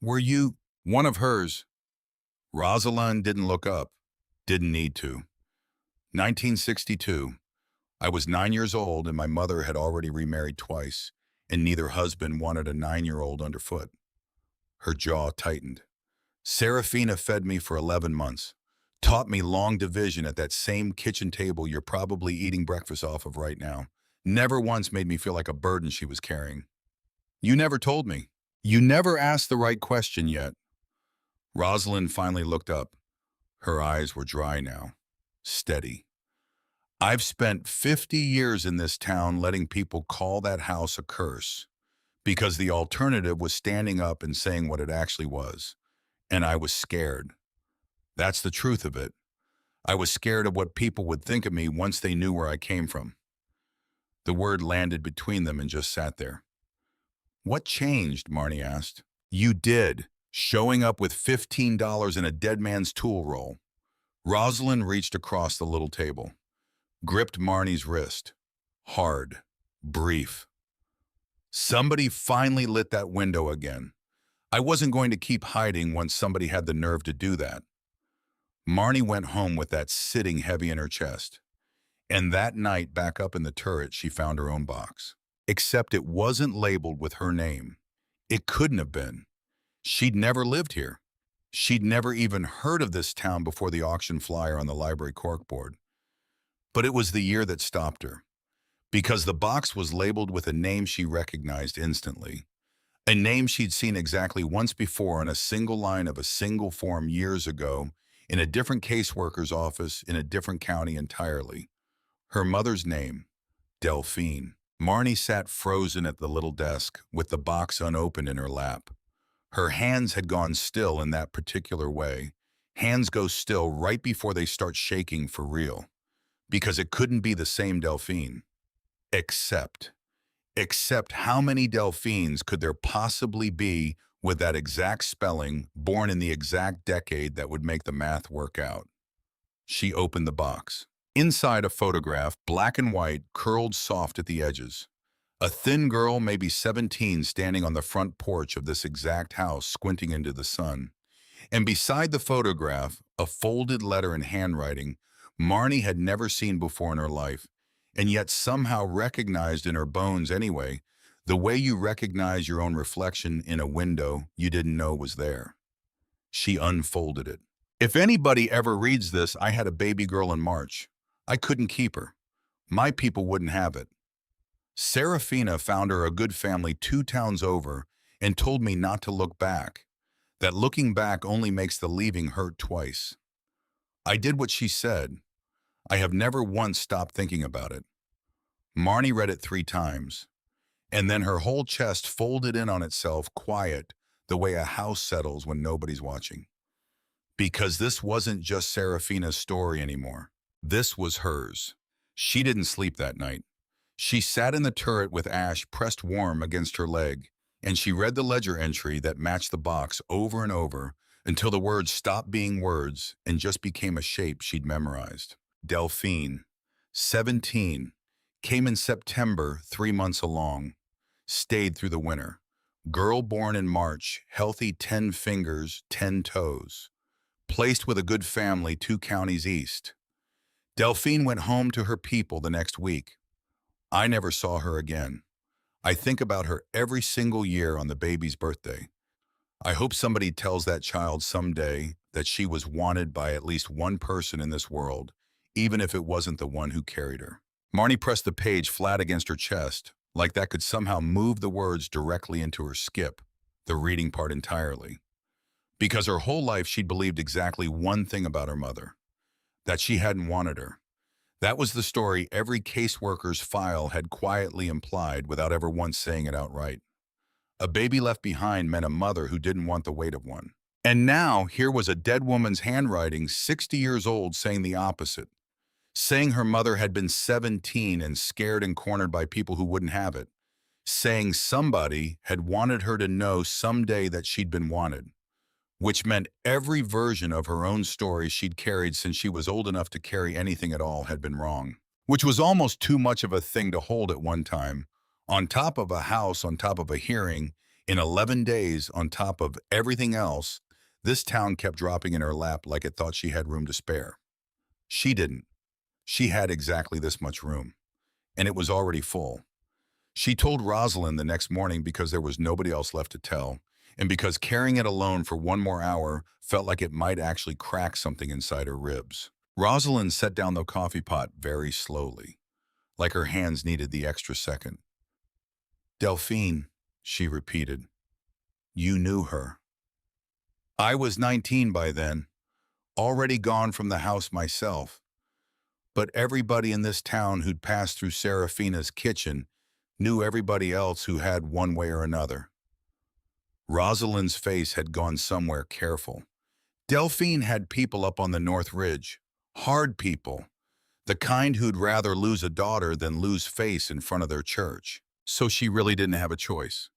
Were you one of hers? Rosalind didn't look up. Didn't need to. 1962. I was 9 years old and my mother had already remarried twice, and neither husband wanted a 9-year-old underfoot. Her jaw tightened. Serafina fed me for 11 months, taught me long division at that same kitchen table you're probably eating breakfast off of right now. Never once made me feel like a burden she was carrying. You never told me. You never asked the right question yet. Rosalind finally looked up. Her eyes were dry now, steady. I've spent 50 years in this town letting people call that house a curse, because the alternative was standing up and saying what it actually was. And I was scared. That's the truth of it. I was scared of what people would think of me once they knew where I came from. The word landed between them and just sat there. What changed? Marnie asked. You did, showing up with $15 in a dead man's tool roll. Rosalind reached across the little table, gripped Marnie's wrist. Hard, brief. Somebody finally lit that window again. I wasn't going to keep hiding once somebody had the nerve to do that. Marnie went home with that sitting heavy in her chest. And that night, back up in the turret, she found her own box. Except it wasn't labeled with her name. It couldn't have been. She'd never lived here. She'd never even heard of this town before the auction flyer on the library corkboard. But it was the year that stopped her, because the box was labeled with a name she recognized instantly. A name she'd seen exactly once before on a single line of a single form years ago in a different caseworker's office in a different county entirely. Her mother's name, Delphine. Marnie sat frozen at the little desk with the box unopened in her lap. Her hands had gone still in that particular way. Hands go still right before they start shaking for real, because it couldn't be the same Delphine. Except Except how many Delphines could there possibly be with that exact spelling, born in the exact decade that would make the math work out? She opened the box. Inside a photograph, black and white, curled soft at the edges. A thin girl, maybe 17, standing on the front porch of this exact house, squinting into the sun. And beside the photograph, a folded letter in handwriting Marnie had never seen before in her life, and yet somehow recognized in her bones anyway, the way you recognize your own reflection in a window you didn't know was there. She unfolded it. If anybody ever reads this, I had a baby girl in March. I couldn't keep her. My people wouldn't have it. Serafina found her a good family 2 towns over and told me not to look back, that looking back only makes the leaving hurt twice. I did what she said. I have never once stopped thinking about it. Marnie read it 3 times, and then her whole chest folded in on itself, quiet, the way a house settles when nobody's watching. Because this wasn't just Serafina's story anymore. This was hers. She didn't sleep that night. She sat in the turret with Ash pressed warm against her leg, and she read the ledger entry that matched the box over and over until the words stopped being words and just became a shape she'd memorized. Delphine, 17, came in September, 3 months along, stayed through the winter. Girl born in March, healthy 10 fingers, 10 toes. Placed with a good family 2 counties east. Delphine went home to her people the next week. I never saw her again. I think about her every single year on the baby's birthday. I hope somebody tells that child someday that she was wanted by at least one person in this world, even if it wasn't the one who carried her. Marnie pressed the page flat against her chest, like that could somehow move the words directly into her skip, the reading part entirely. Because her whole life she'd believed exactly one thing about her mother, that she hadn't wanted her. That was the story every caseworker's file had quietly implied without ever once saying it outright. A baby left behind meant a mother who didn't want the weight of one. And now, here was a dead woman's handwriting, 60 years old, saying the opposite. Saying her mother had been 17 and scared and cornered by people who wouldn't have it. Saying somebody had wanted her to know someday that she'd been wanted. Which meant every version of her own story she'd carried since she was old enough to carry anything at all had been wrong. Which was almost too much of a thing to hold at one time. On top of a house, on top of a hearing, in 11 days, on top of everything else, this town kept dropping in her lap like it thought she had room to spare. She didn't. She had exactly this much room. And it was already full. She told Rosalind the next morning because there was nobody else left to tell. And because carrying it alone for 1 more hour felt like it might actually crack something inside her ribs. Rosalind set down the coffee pot very slowly, like her hands needed the extra second. Delphine, she repeated. You knew her. I was 19 by then, already gone from the house myself. But everybody in this town who'd passed through Serafina's kitchen knew everybody else who had one way or another. Rosalind's face had gone somewhere careful. Delphine had people up on the North Ridge, hard people, the kind who'd rather lose a daughter than lose face in front of their church. So she really didn't have a choice.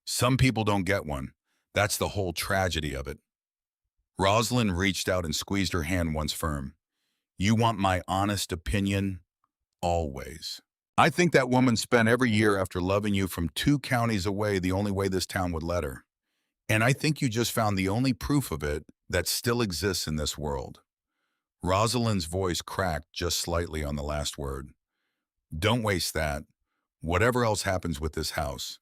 Some people don't get one. That's the whole tragedy of it. Rosalind reached out and squeezed her hand once firm. You want my honest opinion? Always. I think that woman spent every year after loving you from 2 counties away the only way this town would let her. And I think you just found the only proof of it that still exists in this world. Rosalind's voice cracked just slightly on the last word. Don't waste that. Whatever else happens with this house,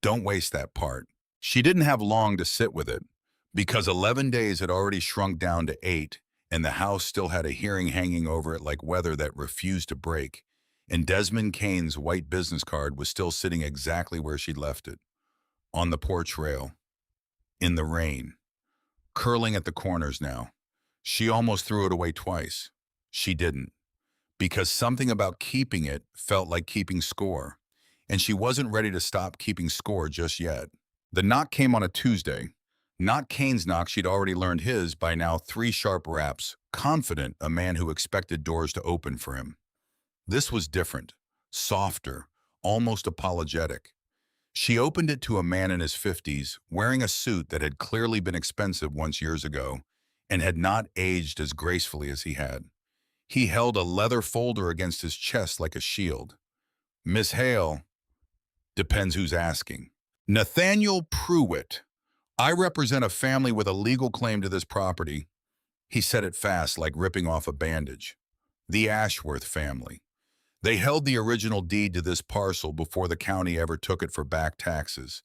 don't waste that part. She didn't have long to sit with it, because 11 days had already shrunk down to 8, and the house still had a hearing hanging over it like weather that refused to break, and Desmond Kane's white business card was still sitting exactly where she'd left it, on the porch rail. In the rain, curling at the corners now. She almost threw it away twice. She didn't, because something about keeping it felt like keeping score, and she wasn't ready to stop keeping score just yet. The knock came on a Tuesday. Not Kane's knock, she'd already learned his by now 3 sharp raps, confident a man who expected doors to open for him. This was different, softer, almost apologetic. She opened it to a man in his 50s, wearing a suit that had clearly been expensive once years ago and had not aged as gracefully as he had. He held a leather folder against his chest like a shield. Miss Hale, depends who's asking. Nathaniel Pruitt. I represent a family with a legal claim to this property. He said it fast, like ripping off a bandage. The Ashworth family. They held the original deed to this parcel before the county ever took it for back taxes.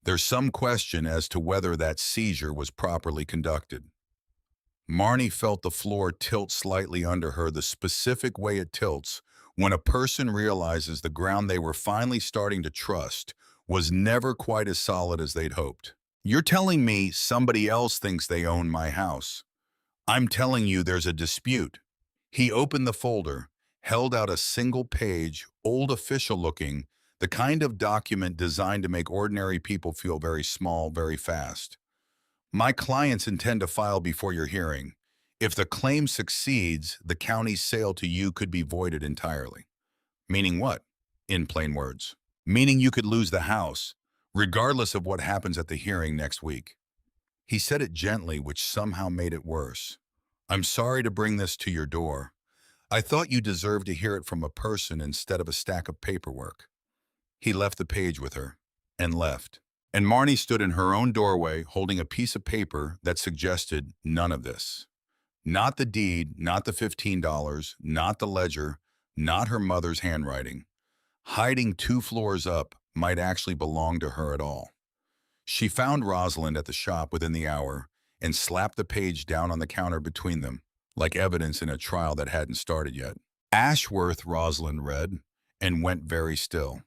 There's some question as to whether that seizure was properly conducted. Marnie felt the floor tilt slightly under her the specific way it tilts when a person realizes the ground they were finally starting to trust was never quite as solid as they'd hoped. You're telling me somebody else thinks they own my house. I'm telling you there's a dispute. He opened the folder, held out a single page, old official looking, the kind of document designed to make ordinary people feel very small very fast. My clients intend to file before your hearing. If the claim succeeds, the county's sale to you could be voided entirely. Meaning what? In plain words. Meaning you could lose the house, regardless of what happens at the hearing next week. He said it gently, which somehow made it worse. I'm sorry to bring this to your door. I thought you deserved to hear it from a person instead of a stack of paperwork. He left the page with her and left. And Marnie stood in her own doorway holding a piece of paper that suggested none of this. Not the deed, not the $15, not the ledger, not her mother's handwriting. Hiding 2 floors up might actually belong to her at all. She found Rosalind at the shop within the hour and slapped the page down on the counter between them, like evidence in a trial that hadn't started yet. Ashworth, Rosalind read, and went very still.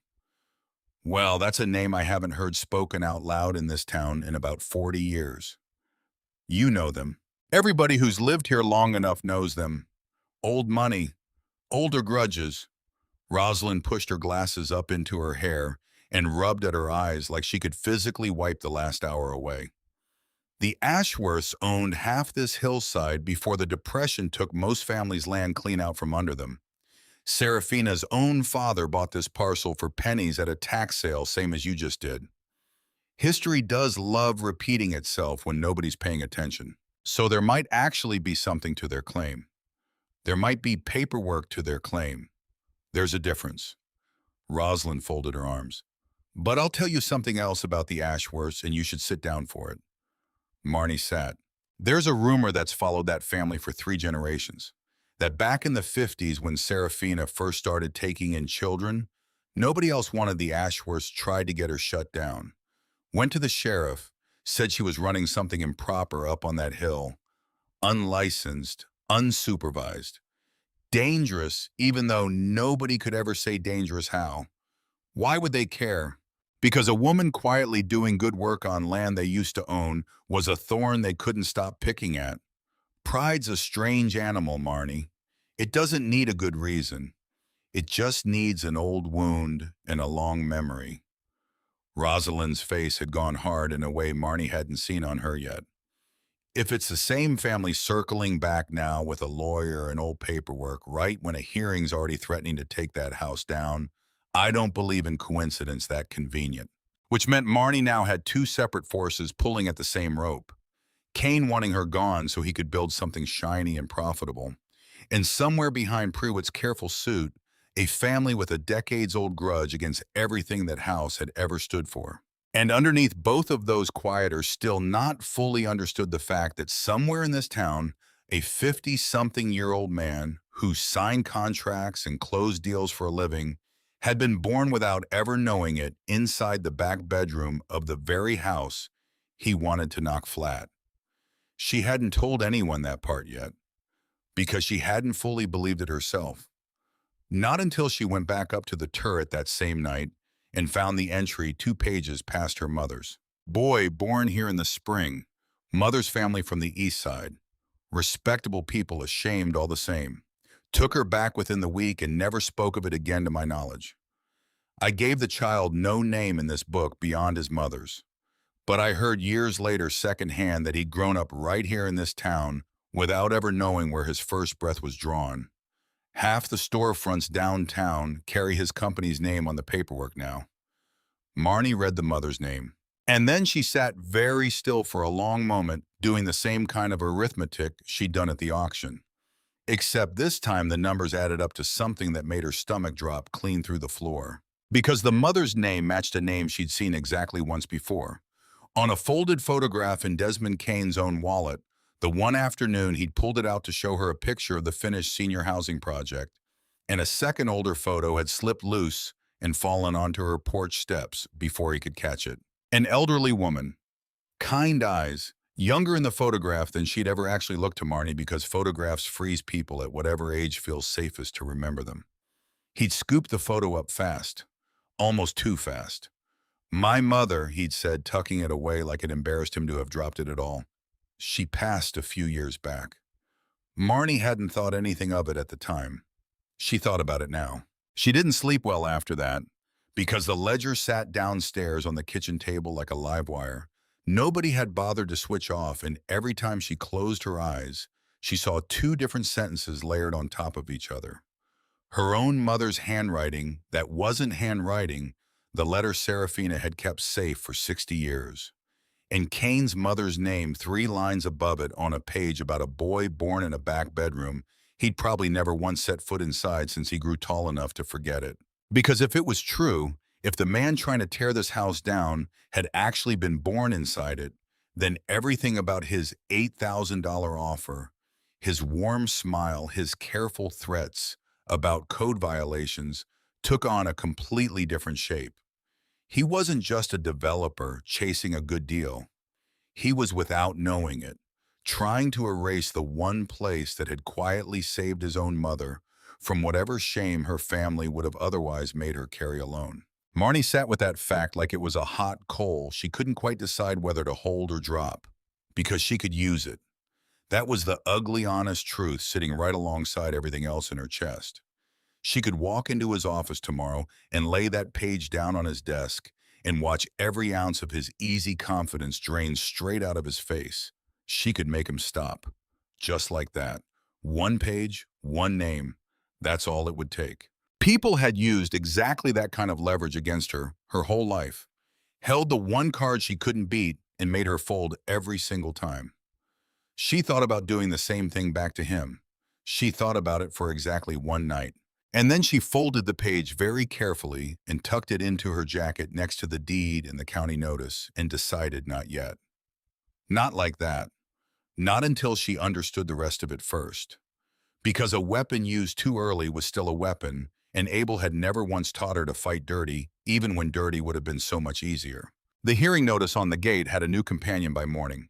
Well, that's a name I haven't heard spoken out loud in this town in about 40 years. You know them. Everybody who's lived here long enough knows them. Old money, older grudges. Rosalind pushed her glasses up into her hair and rubbed at her eyes like she could physically wipe the last hour away. The Ashworths owned half this hillside before the Depression took most families' land clean out from under them. Seraphina's own father bought this parcel for pennies at a tax sale, same as you just did. History does love repeating itself when nobody's paying attention. So there might actually be something to their claim. There might be paperwork to their claim. There's a difference. Rosalind folded her arms. But I'll tell you something else about the Ashworths, and you should sit down for it. Marnie sat. There's a rumor that's followed that family for 3 generations. That back in the 50s when Seraphina first started taking in children, nobody else wanted the Ashworths, tried to get her shut down. Went to the sheriff, said she was running something improper up on that hill. Unlicensed, unsupervised. Dangerous, even though nobody could ever say dangerous how. Why would they care? Because a woman quietly doing good work on land they used to own was a thorn they couldn't stop picking at. Pride's a strange animal, Marnie. It doesn't need a good reason. It just needs an old wound and a long memory. Rosalind's face had gone hard in a way Marnie hadn't seen on her yet. If it's the same family circling back now with a lawyer and old paperwork right when a hearing's already threatening to take that house down, I don't believe in coincidence that convenient. Which meant Marnie now had 2 separate forces pulling at the same rope. Kane wanting her gone so he could build something shiny and profitable. And somewhere behind Pruitt's careful suit, a family with a decades-old grudge against everything that house had ever stood for. And underneath both of those quieters still not fully understood the fact that somewhere in this town, a 50-something-year-old man who signed contracts and closed deals for a living had been born without ever knowing it inside the back bedroom of the very house he wanted to knock flat. She hadn't told anyone that part yet, because she hadn't fully believed it herself. Not until she went back up to the turret that same night and found the entry 2 pages past her mother's. Boy born here in the spring, mother's family from the east side. Respectable people ashamed all the same. Took her back within the week and never spoke of it again to my knowledge. I gave the child no name in this book beyond his mother's. But I heard years later secondhand that he'd grown up right here in this town without ever knowing where his first breath was drawn. Half the storefronts downtown carry his company's name on the paperwork now. Marnie read the mother's name. And then she sat very still for a long moment, doing the same kind of arithmetic she'd done at the auction. Except this time the numbers added up to something that made her stomach drop clean through the floor. Because the mother's name matched a name she'd seen exactly once before. On a folded photograph in Desmond Kane's own wallet, the one afternoon he'd pulled it out to show her a picture of the finished senior housing project, and a second older photo had slipped loose and fallen onto her porch steps before he could catch it. An elderly woman, kind eyes, younger in the photograph than she'd ever actually looked to Marnie because photographs freeze people at whatever age feels safest to remember them. He'd scooped the photo up fast, almost too fast. "My mother," he'd said, tucking it away like it embarrassed him to have dropped it at all. "She passed a few years back." Marnie hadn't thought anything of it at the time. She thought about it now. She didn't sleep well after that, because the ledger sat downstairs on the kitchen table like a live wire. Nobody had bothered to switch off, and every time she closed her eyes, she saw two different sentences layered on top of each other. Her own mother's handwriting that wasn't handwriting, the letter Serafina had kept safe for 60 years. And Kane's mother's name 3 lines above it on a page about a boy born in a back bedroom he'd probably never once set foot inside since he grew tall enough to forget it. Because if it was true, if the man trying to tear this house down had actually been born inside it, then everything about his $8,000 offer, his warm smile, his careful threats about code violations took on a completely different shape. He wasn't just a developer chasing a good deal. He was, without knowing it, trying to erase the one place that had quietly saved his own mother from whatever shame her family would have otherwise made her carry alone. Marnie sat with that fact like it was a hot coal she couldn't quite decide whether to hold or drop, because she could use it. That was the ugly, honest truth sitting right alongside everything else in her chest. She could walk into his office tomorrow and lay that page down on his desk and watch every ounce of his easy confidence drain straight out of his face. She could make him stop. Just like that. One page, one name. That's all it would take. People had used exactly that kind of leverage against her whole life. Held the one card she couldn't beat and made her fold every single time. She thought about doing the same thing back to him. She thought about it for exactly one night. And then she folded the page very carefully and tucked it into her jacket next to the deed and the county notice and decided not yet. Not like that. Not until she understood the rest of it first. Because a weapon used too early was still a weapon, and Abel had never once taught her to fight dirty, even when dirty would have been so much easier. The hearing notice on the gate had a new companion by morning.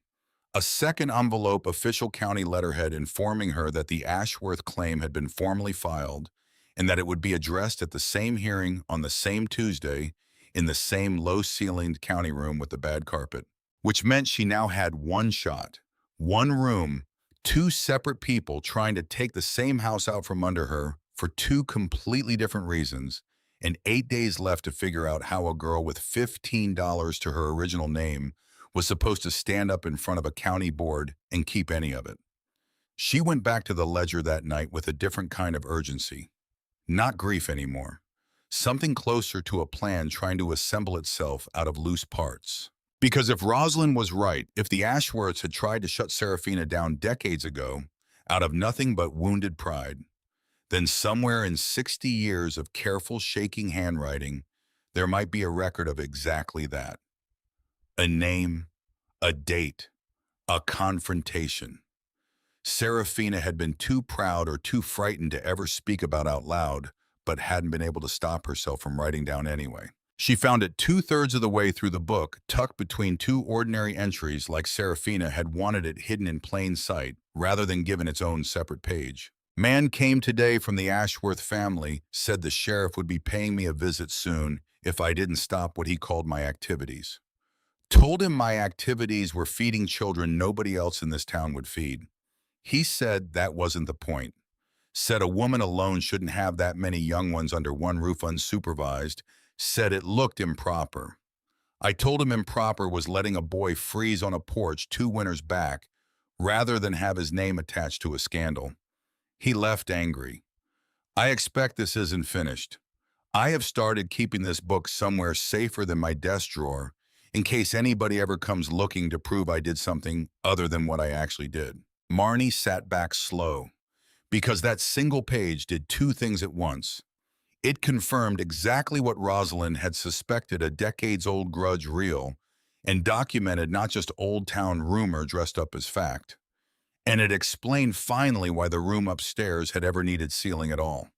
A second envelope official county letterhead informing her that the Ashworth claim had been formally filed and that it would be addressed at the same hearing on the same Tuesday in the same low-ceilinged county room with the bad carpet, which meant she now had one shot, one room, 2 separate people trying to take the same house out from under her for 2 completely different reasons, and 8 days left to figure out how a girl with $15 to her original name was supposed to stand up in front of a county board and keep any of it. She went back to the ledger that night with a different kind of urgency. Not grief anymore. Something closer to a plan trying to assemble itself out of loose parts. Because if Rosalind was right, if the Ashworths had tried to shut Serafina down decades ago, out of nothing but wounded pride, then somewhere in 60 years of careful shaking handwriting, there might be a record of exactly that. A name, a date, a confrontation. Serafina had been too proud or too frightened to ever speak about out loud, but hadn't been able to stop herself from writing down anyway. She found it 2/3 of the way through the book, tucked between 2 ordinary entries like Serafina had wanted it hidden in plain sight, rather than given its own separate page. "Man came today from the Ashworth family, said the sheriff would be paying me a visit soon if I didn't stop what he called my activities. Told him my activities were feeding children nobody else in this town would feed. He said that wasn't the point. Said a woman alone shouldn't have that many young ones under one roof unsupervised. Said it looked improper. I told him improper was letting a boy freeze on a porch 2 winters back rather than have his name attached to a scandal. He left angry. I expect this isn't finished. I have started keeping this book somewhere safer than my desk drawer in case anybody ever comes looking to prove I did something other than what I actually did. Marnie sat back slow because that single page did two things at once. It confirmed exactly what Rosalind had suspected, a decades-old grudge real, and documented not just old-town rumor dressed up as fact. And it explained finally why the room upstairs had ever needed sealing at all.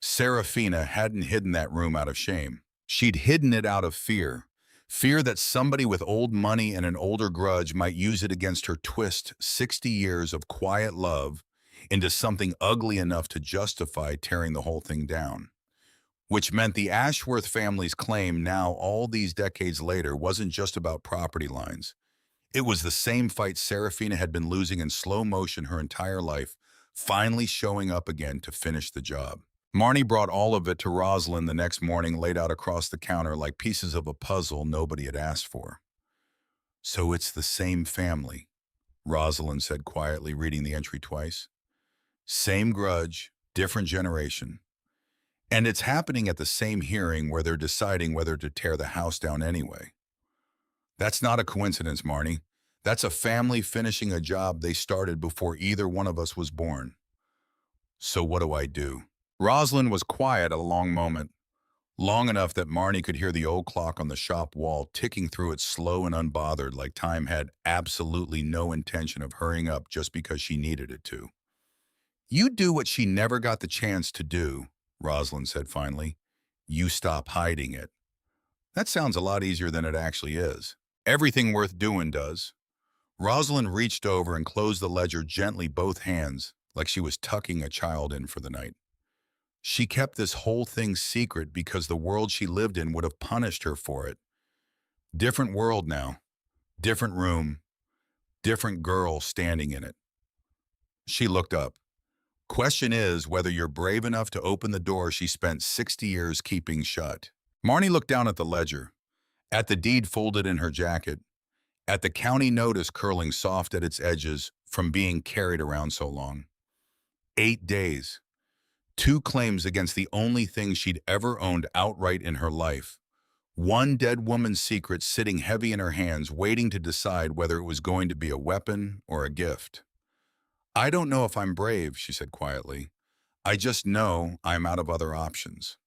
Serafina hadn't hidden that room out of shame. She'd hidden it out of fear. Fear that somebody with old money and an older grudge might use it against her, twist 60 years of quiet love into something ugly enough to justify tearing the whole thing down. Which meant the Ashworth family's claim now, all these decades later, wasn't just about property lines. It was the same fight Serafina had been losing in slow motion her entire life, finally showing up again to finish the job. Marnie brought all of it to Rosalind the next morning, laid out across the counter like pieces of a puzzle nobody had asked for. "So it's the same family," Rosalind said quietly, reading the entry twice. "Same grudge, different generation. And it's happening at the same hearing where they're deciding whether to tear the house down anyway. That's not a coincidence, Marnie. That's a family finishing a job they started before either one of us was born. So what do I do?" Rosalind was quiet a long moment, long enough that Marnie could hear the old clock on the shop wall ticking through it, slow and unbothered, like time had absolutely no intention of hurrying up just because she needed it to. "You do what she never got the chance to do," Rosalind said finally. "You stop hiding it." That sounds a lot easier than it actually is. Everything worth doing does. Rosalind reached over and closed the ledger gently, both hands, like she was tucking a child in for the night. She kept this whole thing secret because the world she lived in would have punished her for it. Different world now. Different room. Different girl standing in it. She looked up. "Question is whether you're brave enough to open the door she spent 60 years keeping shut." Marnie looked down at the ledger, at the deed folded in her jacket, at the county notice curling soft at its edges from being carried around so long. 8 days. 2 claims against the only thing she'd ever owned outright in her life. One dead woman's secret sitting heavy in her hands, waiting to decide whether it was going to be a weapon or a gift. "I don't know if I'm brave," she said quietly. "I just know I'm out of other options."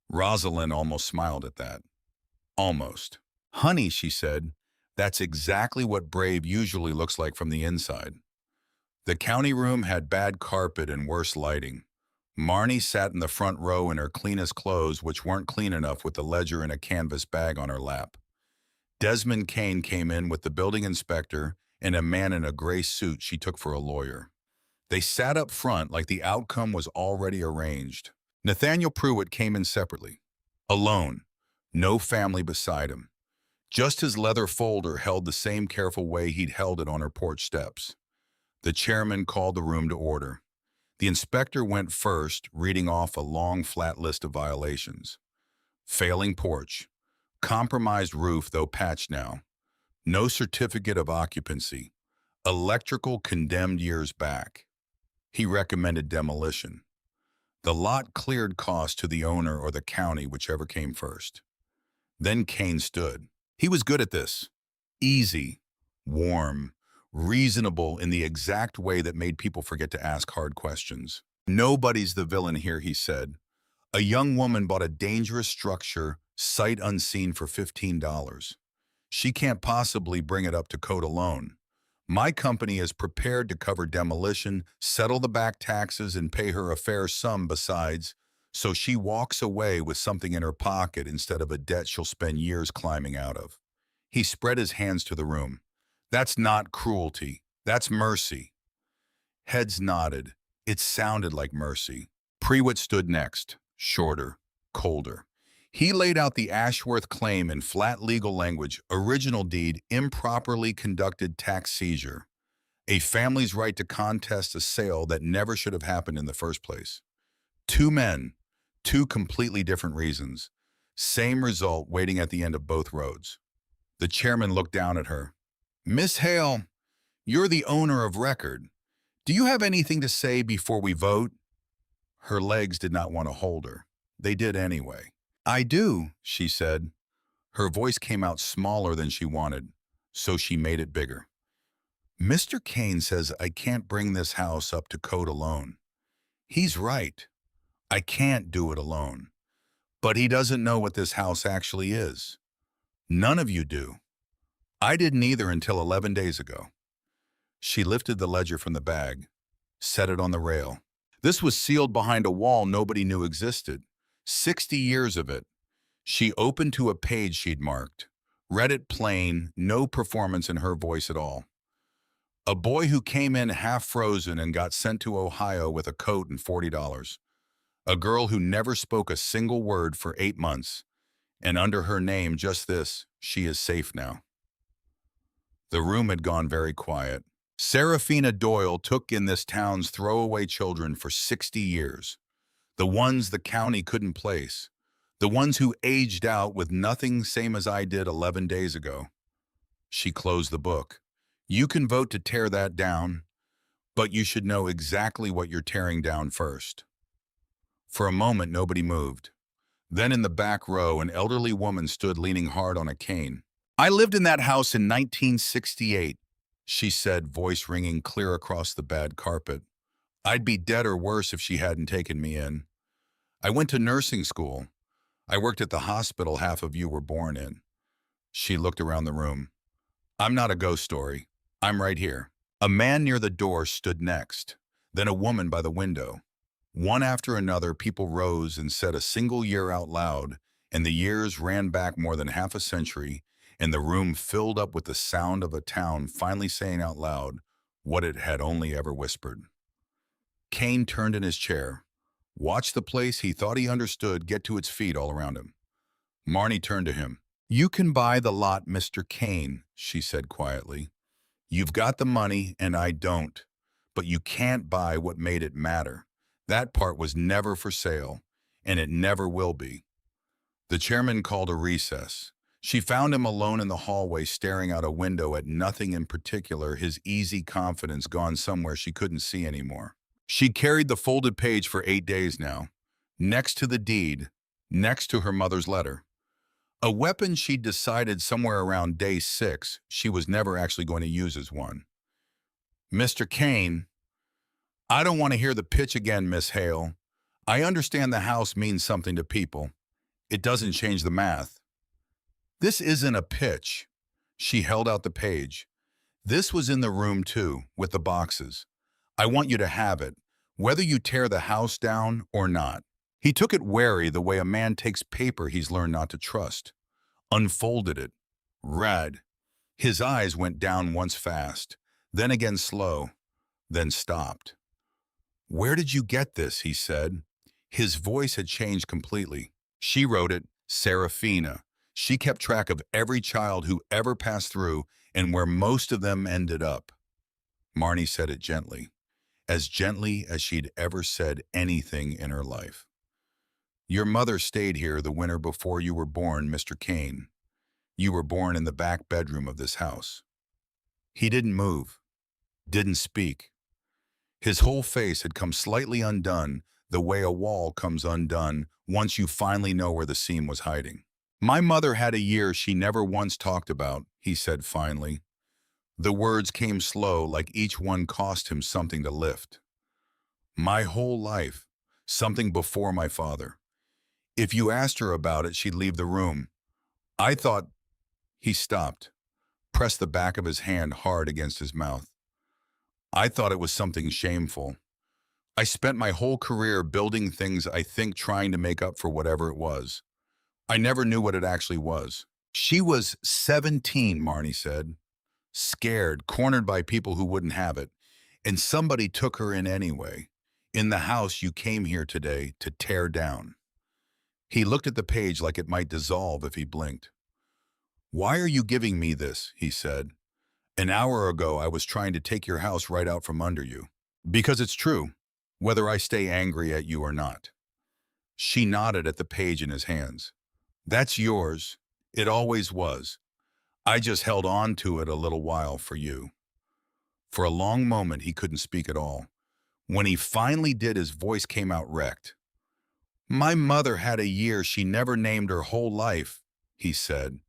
Rosalind almost smiled at that. Almost. "Honey," she said, "that's exactly what brave usually looks like from the inside." The county room had bad carpet and worse lighting. Marnie sat in the front row in her cleanest clothes, which weren't clean enough, with the ledger in a canvas bag on her lap. Desmond Kane came in with the building inspector and a man in a gray suit she took for a lawyer. They sat up front like the outcome was already arranged. Nathaniel Pruitt came in separately. Alone. No family beside him. Just his leather folder held the same careful way he'd held it on her porch steps. The chairman called the room to order. The inspector went first, reading off a long, flat list of violations. Failing porch. Compromised roof, though patched now. No certificate of occupancy. Electrical condemned years back. He recommended demolition. The lot cleared cost to the owner or the county, whichever came first. Then Kane stood. He was good at this. Easy, warm, reasonable in the exact way that made people forget to ask hard questions. "Nobody's the villain here," he said. "A young woman bought a dangerous structure, sight unseen, for $15. She can't possibly bring it up to code alone. My company is prepared to cover demolition, settle the back taxes, and pay her a fair sum besides, so she walks away with something in her pocket instead of a debt she'll spend years climbing out of." He spread his hands to the room. "That's not cruelty. That's mercy." Heads nodded. It sounded like mercy. Pruitt stood next, shorter, colder. He laid out the Ashworth claim in flat legal language: original deed, improperly conducted tax seizure, a family's right to contest a sale that never should have happened in the first place. 2 men, 2 completely different reasons. Same result waiting at the end of both roads. The chairman looked down at her. "Miss Hale, you're the owner of record. Do you have anything to say before we vote?" Her legs did not want to hold her. They did anyway. "I do," she said. Her voice came out smaller than she wanted, so she made it bigger. "Mr. Kane says I can't bring this house up to code alone. He's right. I can't do it alone. But he doesn't know what this house actually is. None of you do. I didn't either until 11 days ago." She lifted the ledger from the bag, set it on the rail. This was sealed behind a wall nobody knew existed. 60 years of it. She opened to a page she'd marked, read it plain, no performance in her voice at all. A boy who came in half frozen and got sent to Ohio with a coat and $40. A girl who never spoke a single word for 8 months. And under her name, just this: she is safe now. The room had gone very quiet. Seraphina Doyle took in this town's throwaway children for 60 years. The ones the county couldn't place. The ones who aged out with nothing, same as I did 11 days ago. She closed the book. "You can vote to tear that down, but you should know exactly what you're tearing down first." For a moment, nobody moved. Then in the back row, an elderly woman stood leaning hard on a cane. "I lived in that house in 1968, she said, voice ringing clear across the bad carpet. "I'd be dead or worse if she hadn't taken me in. I went to nursing school. I worked at the hospital half of you were born in." She looked around the room. "I'm not a ghost story. I'm right here." A man near the door stood next, then a woman by the window. One after another, people rose and said a single year out loud, and the years ran back more than half a century, and the room filled up with the sound of a town finally saying out loud what it had only ever whispered. Kane turned in his chair, watched the place he thought he understood get to its feet all around him. Marnie turned to him. "You can buy the lot, Mr. Kane," she said quietly. "You've got the money and I don't, but you can't buy what made it matter. That part was never for sale, and it never will be." The chairman called a recess. She found him alone in the hallway, staring out a window at nothing in particular, his easy confidence gone somewhere she couldn't see anymore. She carried the folded page for 8 days now, next to the deed, next to her mother's letter. A weapon she'd decided somewhere around day 6 she was never actually going to use as one. "Mr. Kane, I don't want to hear the pitch again, Miss Hale. I understand the house means something to people. It doesn't change the math." "This isn't a pitch." She held out the page. "This was in the room too, with the boxes. I want you to have it, whether you tear the house down or not." He took it wary, the way a man takes paper he's learned not to trust. Unfolded it. Read. His eyes went down once fast, then again slow, then stopped. "Where did you get this?" he said. His voice had changed completely. "She wrote it, Seraphina. She kept track of every child who ever passed through and where most of them ended up." Marnie said it gently as she'd ever said anything in her life. "Your mother stayed here the winter before you were born, Mr. Kane. You were born in the back bedroom of this house." He didn't move, didn't speak. His whole face had come slightly undone, the way a wall comes undone once you finally know where the seam was hiding. "My mother had a year she never once talked about," he said finally. The words came slow, like each one cost him something to lift. "My whole life, something before my father. If you asked her about it, she'd leave the room. I thought—" He stopped, pressed the back of his hand hard against his mouth. "I thought it was something shameful. I spent my whole career building things, I think trying to make up for whatever it was. I never knew what it actually was." "She was 17, Marnie said. "Scared, cornered by people who wouldn't have it. And somebody took her in anyway. In the house you came here today to tear down." He looked at the page like it might dissolve if he blinked. "Why are you giving me this?" he said. "An hour ago I was trying to take your house right out from under you. Because it's true, whether I stay angry at you or not." She nodded at the page in his hands. "That's yours. It always was. I just held on to it a little while for you." For a long moment he couldn't speak at all. When he finally did, his voice came out wrecked. "My mother had a year she never named her whole life," he said.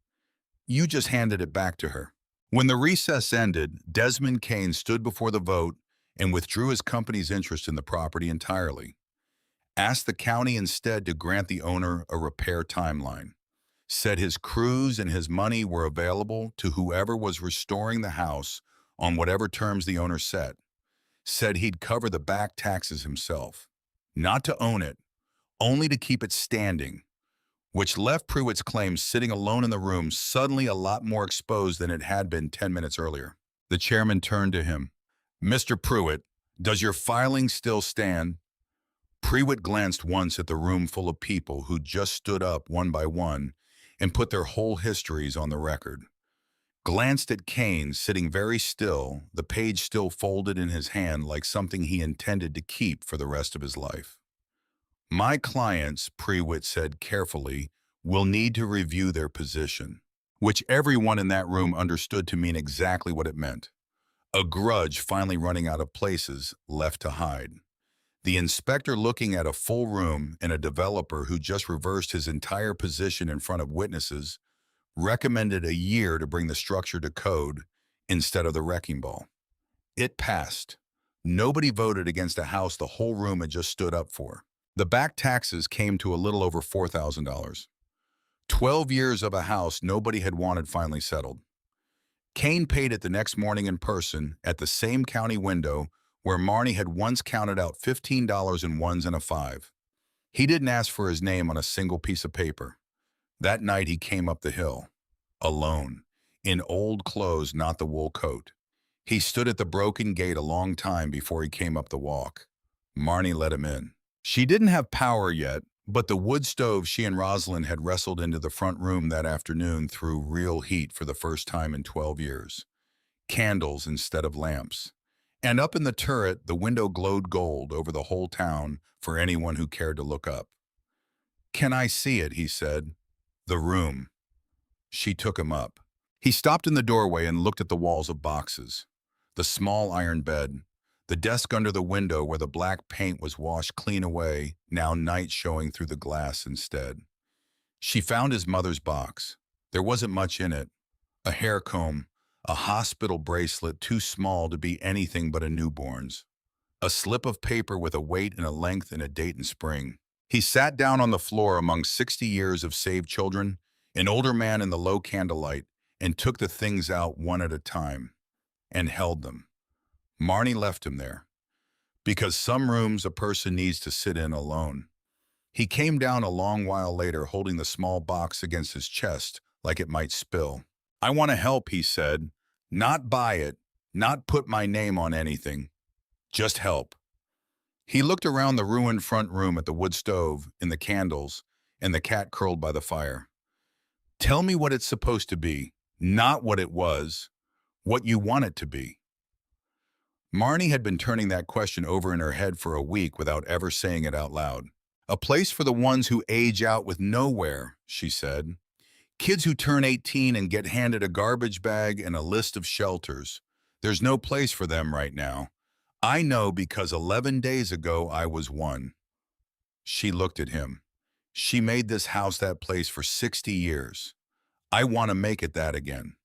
"You just handed it back to her." When the recess ended, Desmond Kane stood before the vote and withdrew his company's interest in the property entirely. Asked the county instead to grant the owner a repair timeline. Said his crews and his money were available to whoever was restoring the house on whatever terms the owner set. Said he'd cover the back taxes himself. Not to own it, only to keep it standing, which left Pruitt's claim sitting alone in the room suddenly a lot more exposed than it had been 10 minutes earlier. The chairman turned to him. "Mr. Pruitt, does your filing still stand?" Pruitt glanced once at the room full of people who just stood up one by one and put their whole histories on the record. Glanced at Kane sitting very still, the page still folded in his hand like something he intended to keep for the rest of his life. "My clients," Pruitt said carefully, "will need to review their position," which everyone in that room understood to mean exactly what it meant. A grudge finally running out of places left to hide. The inspector looking at a full room and a developer who just reversed his entire position in front of witnesses recommended a year to bring the structure to code instead of the wrecking ball. It passed. Nobody voted against a house the whole room had just stood up for. The back taxes came to a little over $4,000. 12 years of a house nobody had wanted finally settled. Kane paid it the next morning in person at the same county window where Marnie had once counted out $15 in ones and a five. He didn't ask for his name on a single piece of paper. That night he came up the hill, alone, in old clothes, not the wool coat. He stood at the broken gate a long time before he came up the walk. Marnie let him in. She didn't have power yet, but the wood stove she and Rosalind had wrestled into the front room that afternoon threw real heat for the first time in 12 years. Candles instead of lamps. And up in the turret, the window glowed gold over the whole town for anyone who cared to look up. "Can I see it?" he said. "The room." She took him up. He stopped in the doorway and looked at the walls of boxes. The small iron bed, the desk under the window where the black paint was washed clean away, now night showing through the glass instead. She found his mother's box. There wasn't much in it. A hair comb, a hospital bracelet too small to be anything but a newborn's. A slip of paper with a weight and a length and a date and spring. He sat down on the floor among 60 years of saved children, an older man in the low candlelight, and took the things out one at a time, and held them. Marnie left him there, because some rooms a person needs to sit in alone. He came down a long while later holding the small box against his chest like it might spill. "I want to help," he said. "Not buy it, not put my name on anything. Just help." He looked around the ruined front room at the wood stove, and the candles, and the cat curled by the fire. "Tell me what it's supposed to be, not what it was, what you want it to be." Marnie had been turning that question over in her head for a week without ever saying it out loud. "A place for the ones who age out with nowhere," she said. "Kids who turn 18 and get handed a garbage bag and a list of shelters. There's no place for them right now. I know because 11 days ago I was one." She looked at him. "She made this house that place for 60 years. I want to make it that again."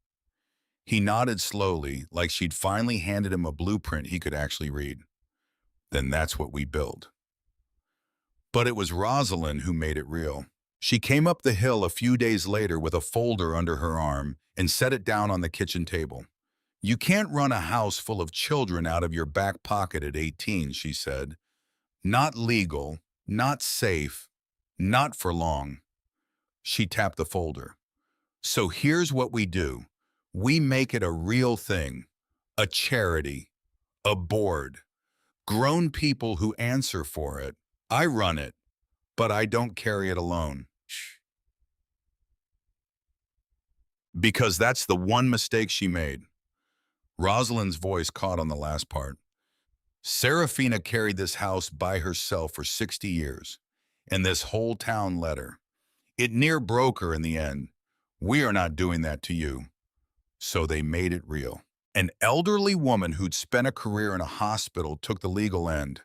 He nodded slowly, like she'd finally handed him a blueprint he could actually read. "Then that's what we build." But it was Rosalind who made it real. She came up the hill a few days later with a folder under her arm and set it down on the kitchen table. "You can't run a house full of children out of your back pocket at 18, she said. "Not legal, not safe, not for long." She tapped the folder. "So here's what we do. We make it a real thing, a charity, a board, grown people who answer for it. I run it, but I don't carry it alone." Because that's the one mistake she made. Rosalind's voice caught on the last part. "Serafina carried this house by herself for 60 years, and this whole town let her. It near broke her in the end. We are not doing that to you." So they made it real. An elderly woman who'd spent a career in a hospital took the legal end.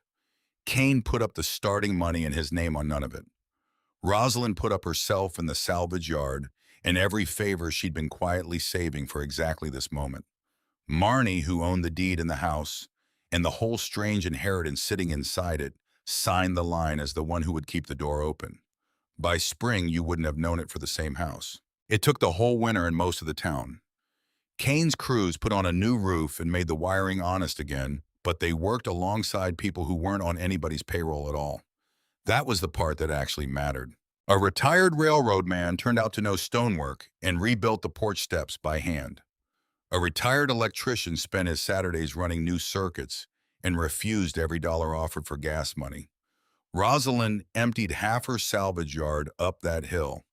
Kane put up the starting money and his name on none of it. Rosalind put up herself in the salvage yard and every favor she'd been quietly saving for exactly this moment. Marnie, who owned the deed in the house and the whole strange inheritance sitting inside it, signed the line as the one who would keep the door open. By spring, you wouldn't have known it for the same house. It took the whole winter in most of the town. Kane's crews put on a new roof and made the wiring honest again, but they worked alongside people who weren't on anybody's payroll at all. That was the part that actually mattered. A retired railroad man turned out to know stonework and rebuilt the porch steps by hand. A retired electrician spent his Saturdays running new circuits and refused every dollar offered for gas money. Rosalind emptied half her salvage yard up that hill.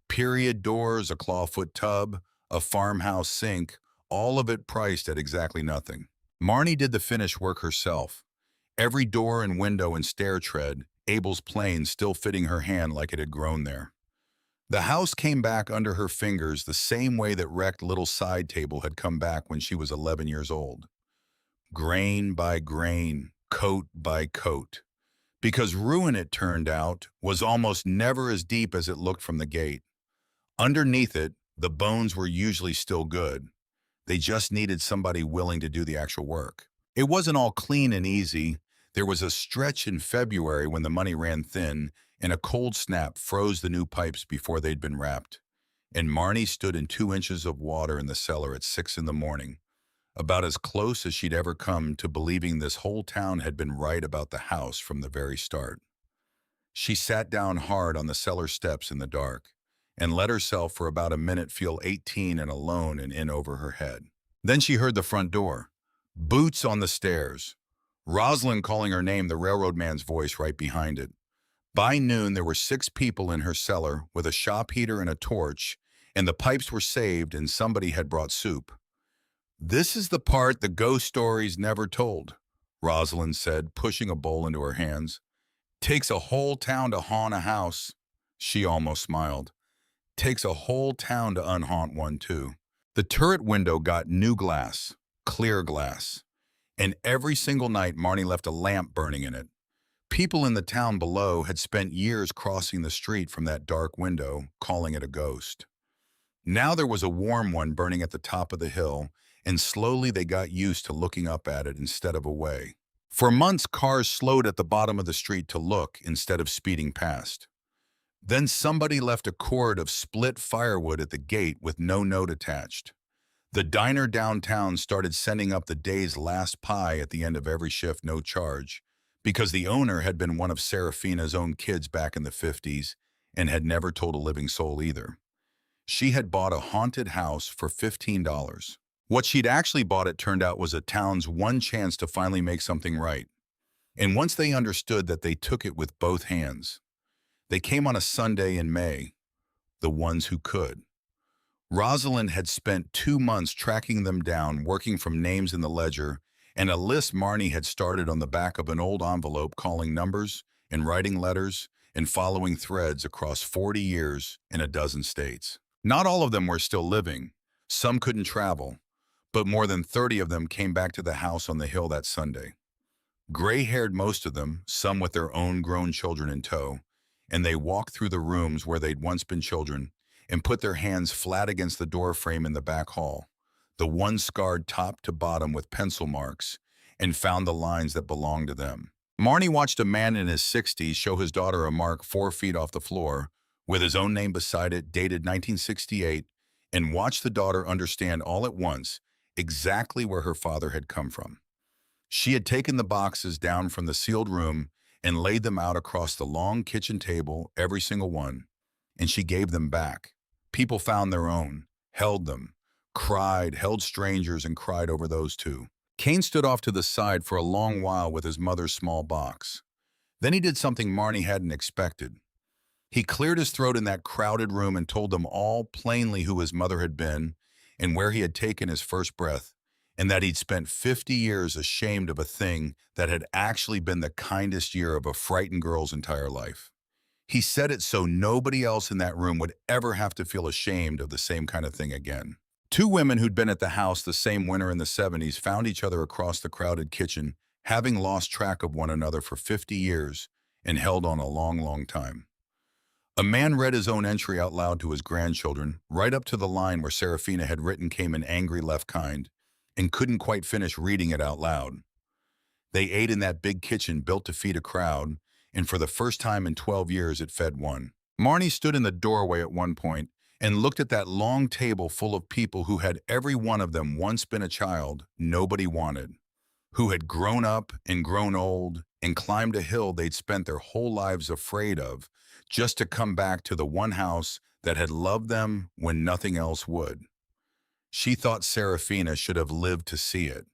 Period doors, a clawfoot tub, a farmhouse sink, all of it priced at exactly nothing. Marnie did the finish work herself. Every door and window and stair tread, Abel's plane still fitting her hand like it had grown there. The house came back under her fingers the same way that wrecked little side table had come back when she was 11 years old. Grain by grain, coat by coat. Because ruin, it turned out, was almost never as deep as it looked from the gate. Underneath it, the bones were usually still good. They just needed somebody willing to do the actual work. It wasn't all clean and easy. There was a stretch in February when the money ran thin and a cold snap froze the new pipes before they'd been wrapped. And Marnie stood in 2 inches of water in the cellar at 6 in the morning, about as close as she'd ever come to believing this whole town had been right about the house from the very start. She sat down hard on the cellar steps in the dark and let herself for about a minute feel 18 and alone and in over her head. Then she heard the front door. Boots on the stairs. Rosalind calling her name, the railroad man's voice right behind it. By noon, there were 6 people in her cellar with a shop heater and a torch, and the pipes were saved and somebody had brought soup. "This is the part the ghost stories never told," Rosalind said, pushing a bowl into her hands. "Takes a whole town to haunt a house." She almost smiled. "Takes a whole town to unhaunt one, too." The turret window got new glass, clear glass, and every single night Marnie left a lamp burning in it. People in the town below had spent years crossing the street from that dark window, calling it a ghost. Now there was a warm one burning at the top of the hill, and slowly they got used to looking up at it instead of away. For months, cars slowed at the bottom of the street to look instead of speeding past. Then somebody left a cord of split firewood at the gate with no note attached. The diner downtown started sending up the day's last pie at the end of every shift, no charge, because the owner had been one of Serafina's own kids back in the 50s and had never told a living soul either. She had bought a haunted house for $15. What she'd actually bought, it turned out, was a town's one chance to finally make something right. And once they understood that, they took it with both hands. They came on a Sunday in May, the ones who could. Rosalind had spent 2 months tracking them down, working from names in the ledger, and a list Marnie had started on the back of an old envelope, calling numbers and writing letters and following threads across 40 years in a dozen states. Not all of them were still living. Some couldn't travel, but more than 30 of them came back to the house on the hill that Sunday. Gray-haired, most of them, some with their own grown children in tow, and they walked through the rooms where they'd once been children and put their hands flat against the door frame in the back hall, the one scarred top to bottom with pencil marks, and found the lines that belonged to them. Marnie watched a man in his 60s show his daughter a mark 4 feet off the floor, with his own name beside it, dated 1968, and watched the daughter understand all at once exactly where her father had come from. She had taken the boxes down from the sealed room and laid them out across the long kitchen table, every single one, and she gave them back. People found their own, held them, cried, held strangers, and cried over those too. Kane stood off to the side for a long while with his mother's small box. Then he did something Marnie hadn't expected. He cleared his throat in that crowded room and told them all plainly who his mother had been and where he had taken his first breath, and that he'd spent 50 years ashamed of a thing that had actually been the kindest year of a frightened girl's entire life. He said it so nobody else in that room would ever have to feel ashamed of the same kind of thing again. Two women who'd been at the house the same winter in the 70s found each other across the crowded kitchen, having lost track of one another for 50 years and held on a long, long time. A man read his own entry out loud to his grandchildren, right up to the line where Serafina had written came in angry left kind, and couldn't quite finish reading it out loud. They ate in that big kitchen built to feed a crowd, and for the first time in 12 years it fed one. Marnie stood in the doorway at one point and looked at that long table full of people who had every one of them once been a child nobody wanted, who had grown up and grown old and climbed a hill they'd spent their whole lives afraid of, just to come back to the one house that had loved them when nothing else would. She thought Serafina should have lived to see it.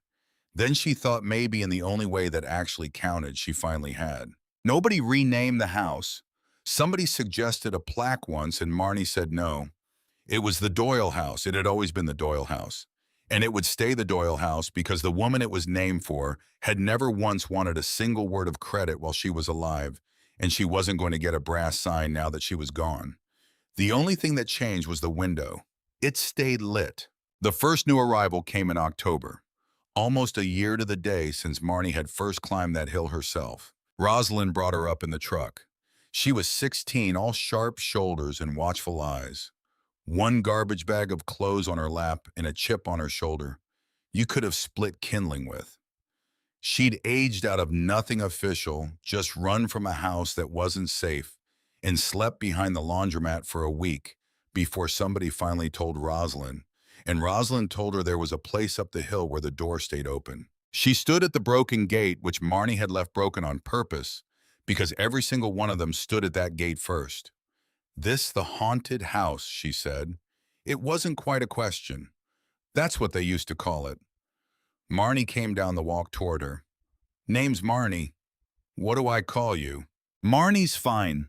Then she thought maybe in the only way that actually counted she finally had. Nobody renamed the house. Somebody suggested a plaque once and Marnie said no. It was the Doyle house. It had always been the Doyle house. And it would stay the Doyle house because the woman it was named for had never once wanted a single word of credit while she was alive, and she wasn't going to get a brass sign now that she was gone. The only thing that changed was the window. It stayed lit. The first new arrival came in October, almost a year to the day since Marnie had first climbed that hill herself. Rosalind brought her up in the truck. She was 16, all sharp shoulders and watchful eyes. One garbage bag of clothes on her lap and a chip on her shoulder you could have split kindling with. She'd aged out of nothing official, just run from a house that wasn't safe, and slept behind the laundromat for a week before somebody finally told Rosalind, and Rosalind told her there was a place up the hill where the door stayed open. She stood at the broken gate, which Marnie had left broken on purpose, because every single one of them stood at that gate first. This the haunted house, she said. It wasn't quite a question. That's what they used to call it. Marnie came down the walk toward her. Name's Marnie. What do I call you? Marnie's fine.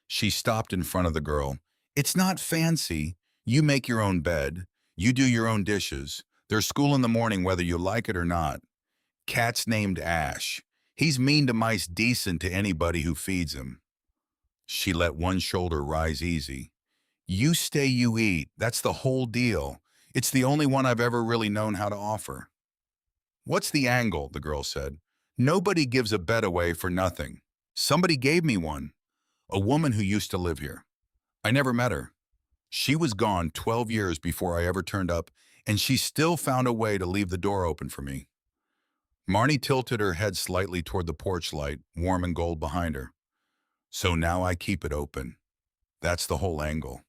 She stopped in front of the girl. It's not fancy. You make your own bed. You do your own dishes. There's school in the morning whether you like it or not. Cat's named Ash. He's mean to mice, decent to anybody who feeds him. She let one shoulder rise easy. You stay, you eat. That's the whole deal. It's the only one I've ever really known how to offer. What's the angle? The girl said. Nobody gives a bed away for nothing. Somebody gave me one. A woman who used to live here. I never met her. She was gone 12 years before I ever turned up, and she still found a way to leave the door open for me. Marnie tilted her head slightly toward the porch light, warm and gold behind her. So now I keep it open. That's the whole angle.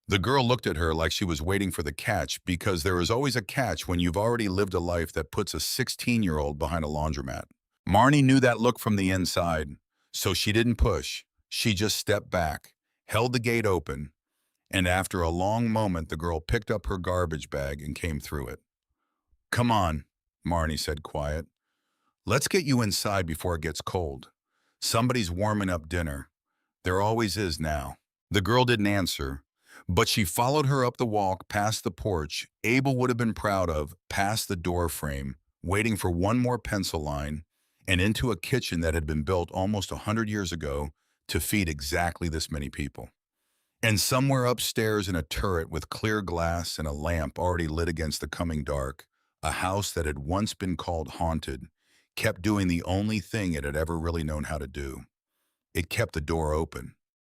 The girl looked at her like she was waiting for the catch, because there is always a catch when you've already lived a life that puts a 16-year-old behind a laundromat. Marnie knew that look from the inside, so she didn't push. She just stepped back, held the gate open, and after a long moment the girl picked up her garbage bag and came through it. Come on, Marnie said quiet. Let's get you inside before it gets cold. Somebody's warming up dinner. There always is now. The girl didn't answer, but she followed her up the walk past the porch Abel would have been proud of, past the door frame, waiting for one more pencil line, and into a kitchen that had been built almost 100 years ago to feed exactly this many people. And somewhere upstairs in a turret with clear glass and a lamp already lit against the coming dark, a house that had once been called haunted kept doing the only thing it had ever really known how to do. It kept the door open.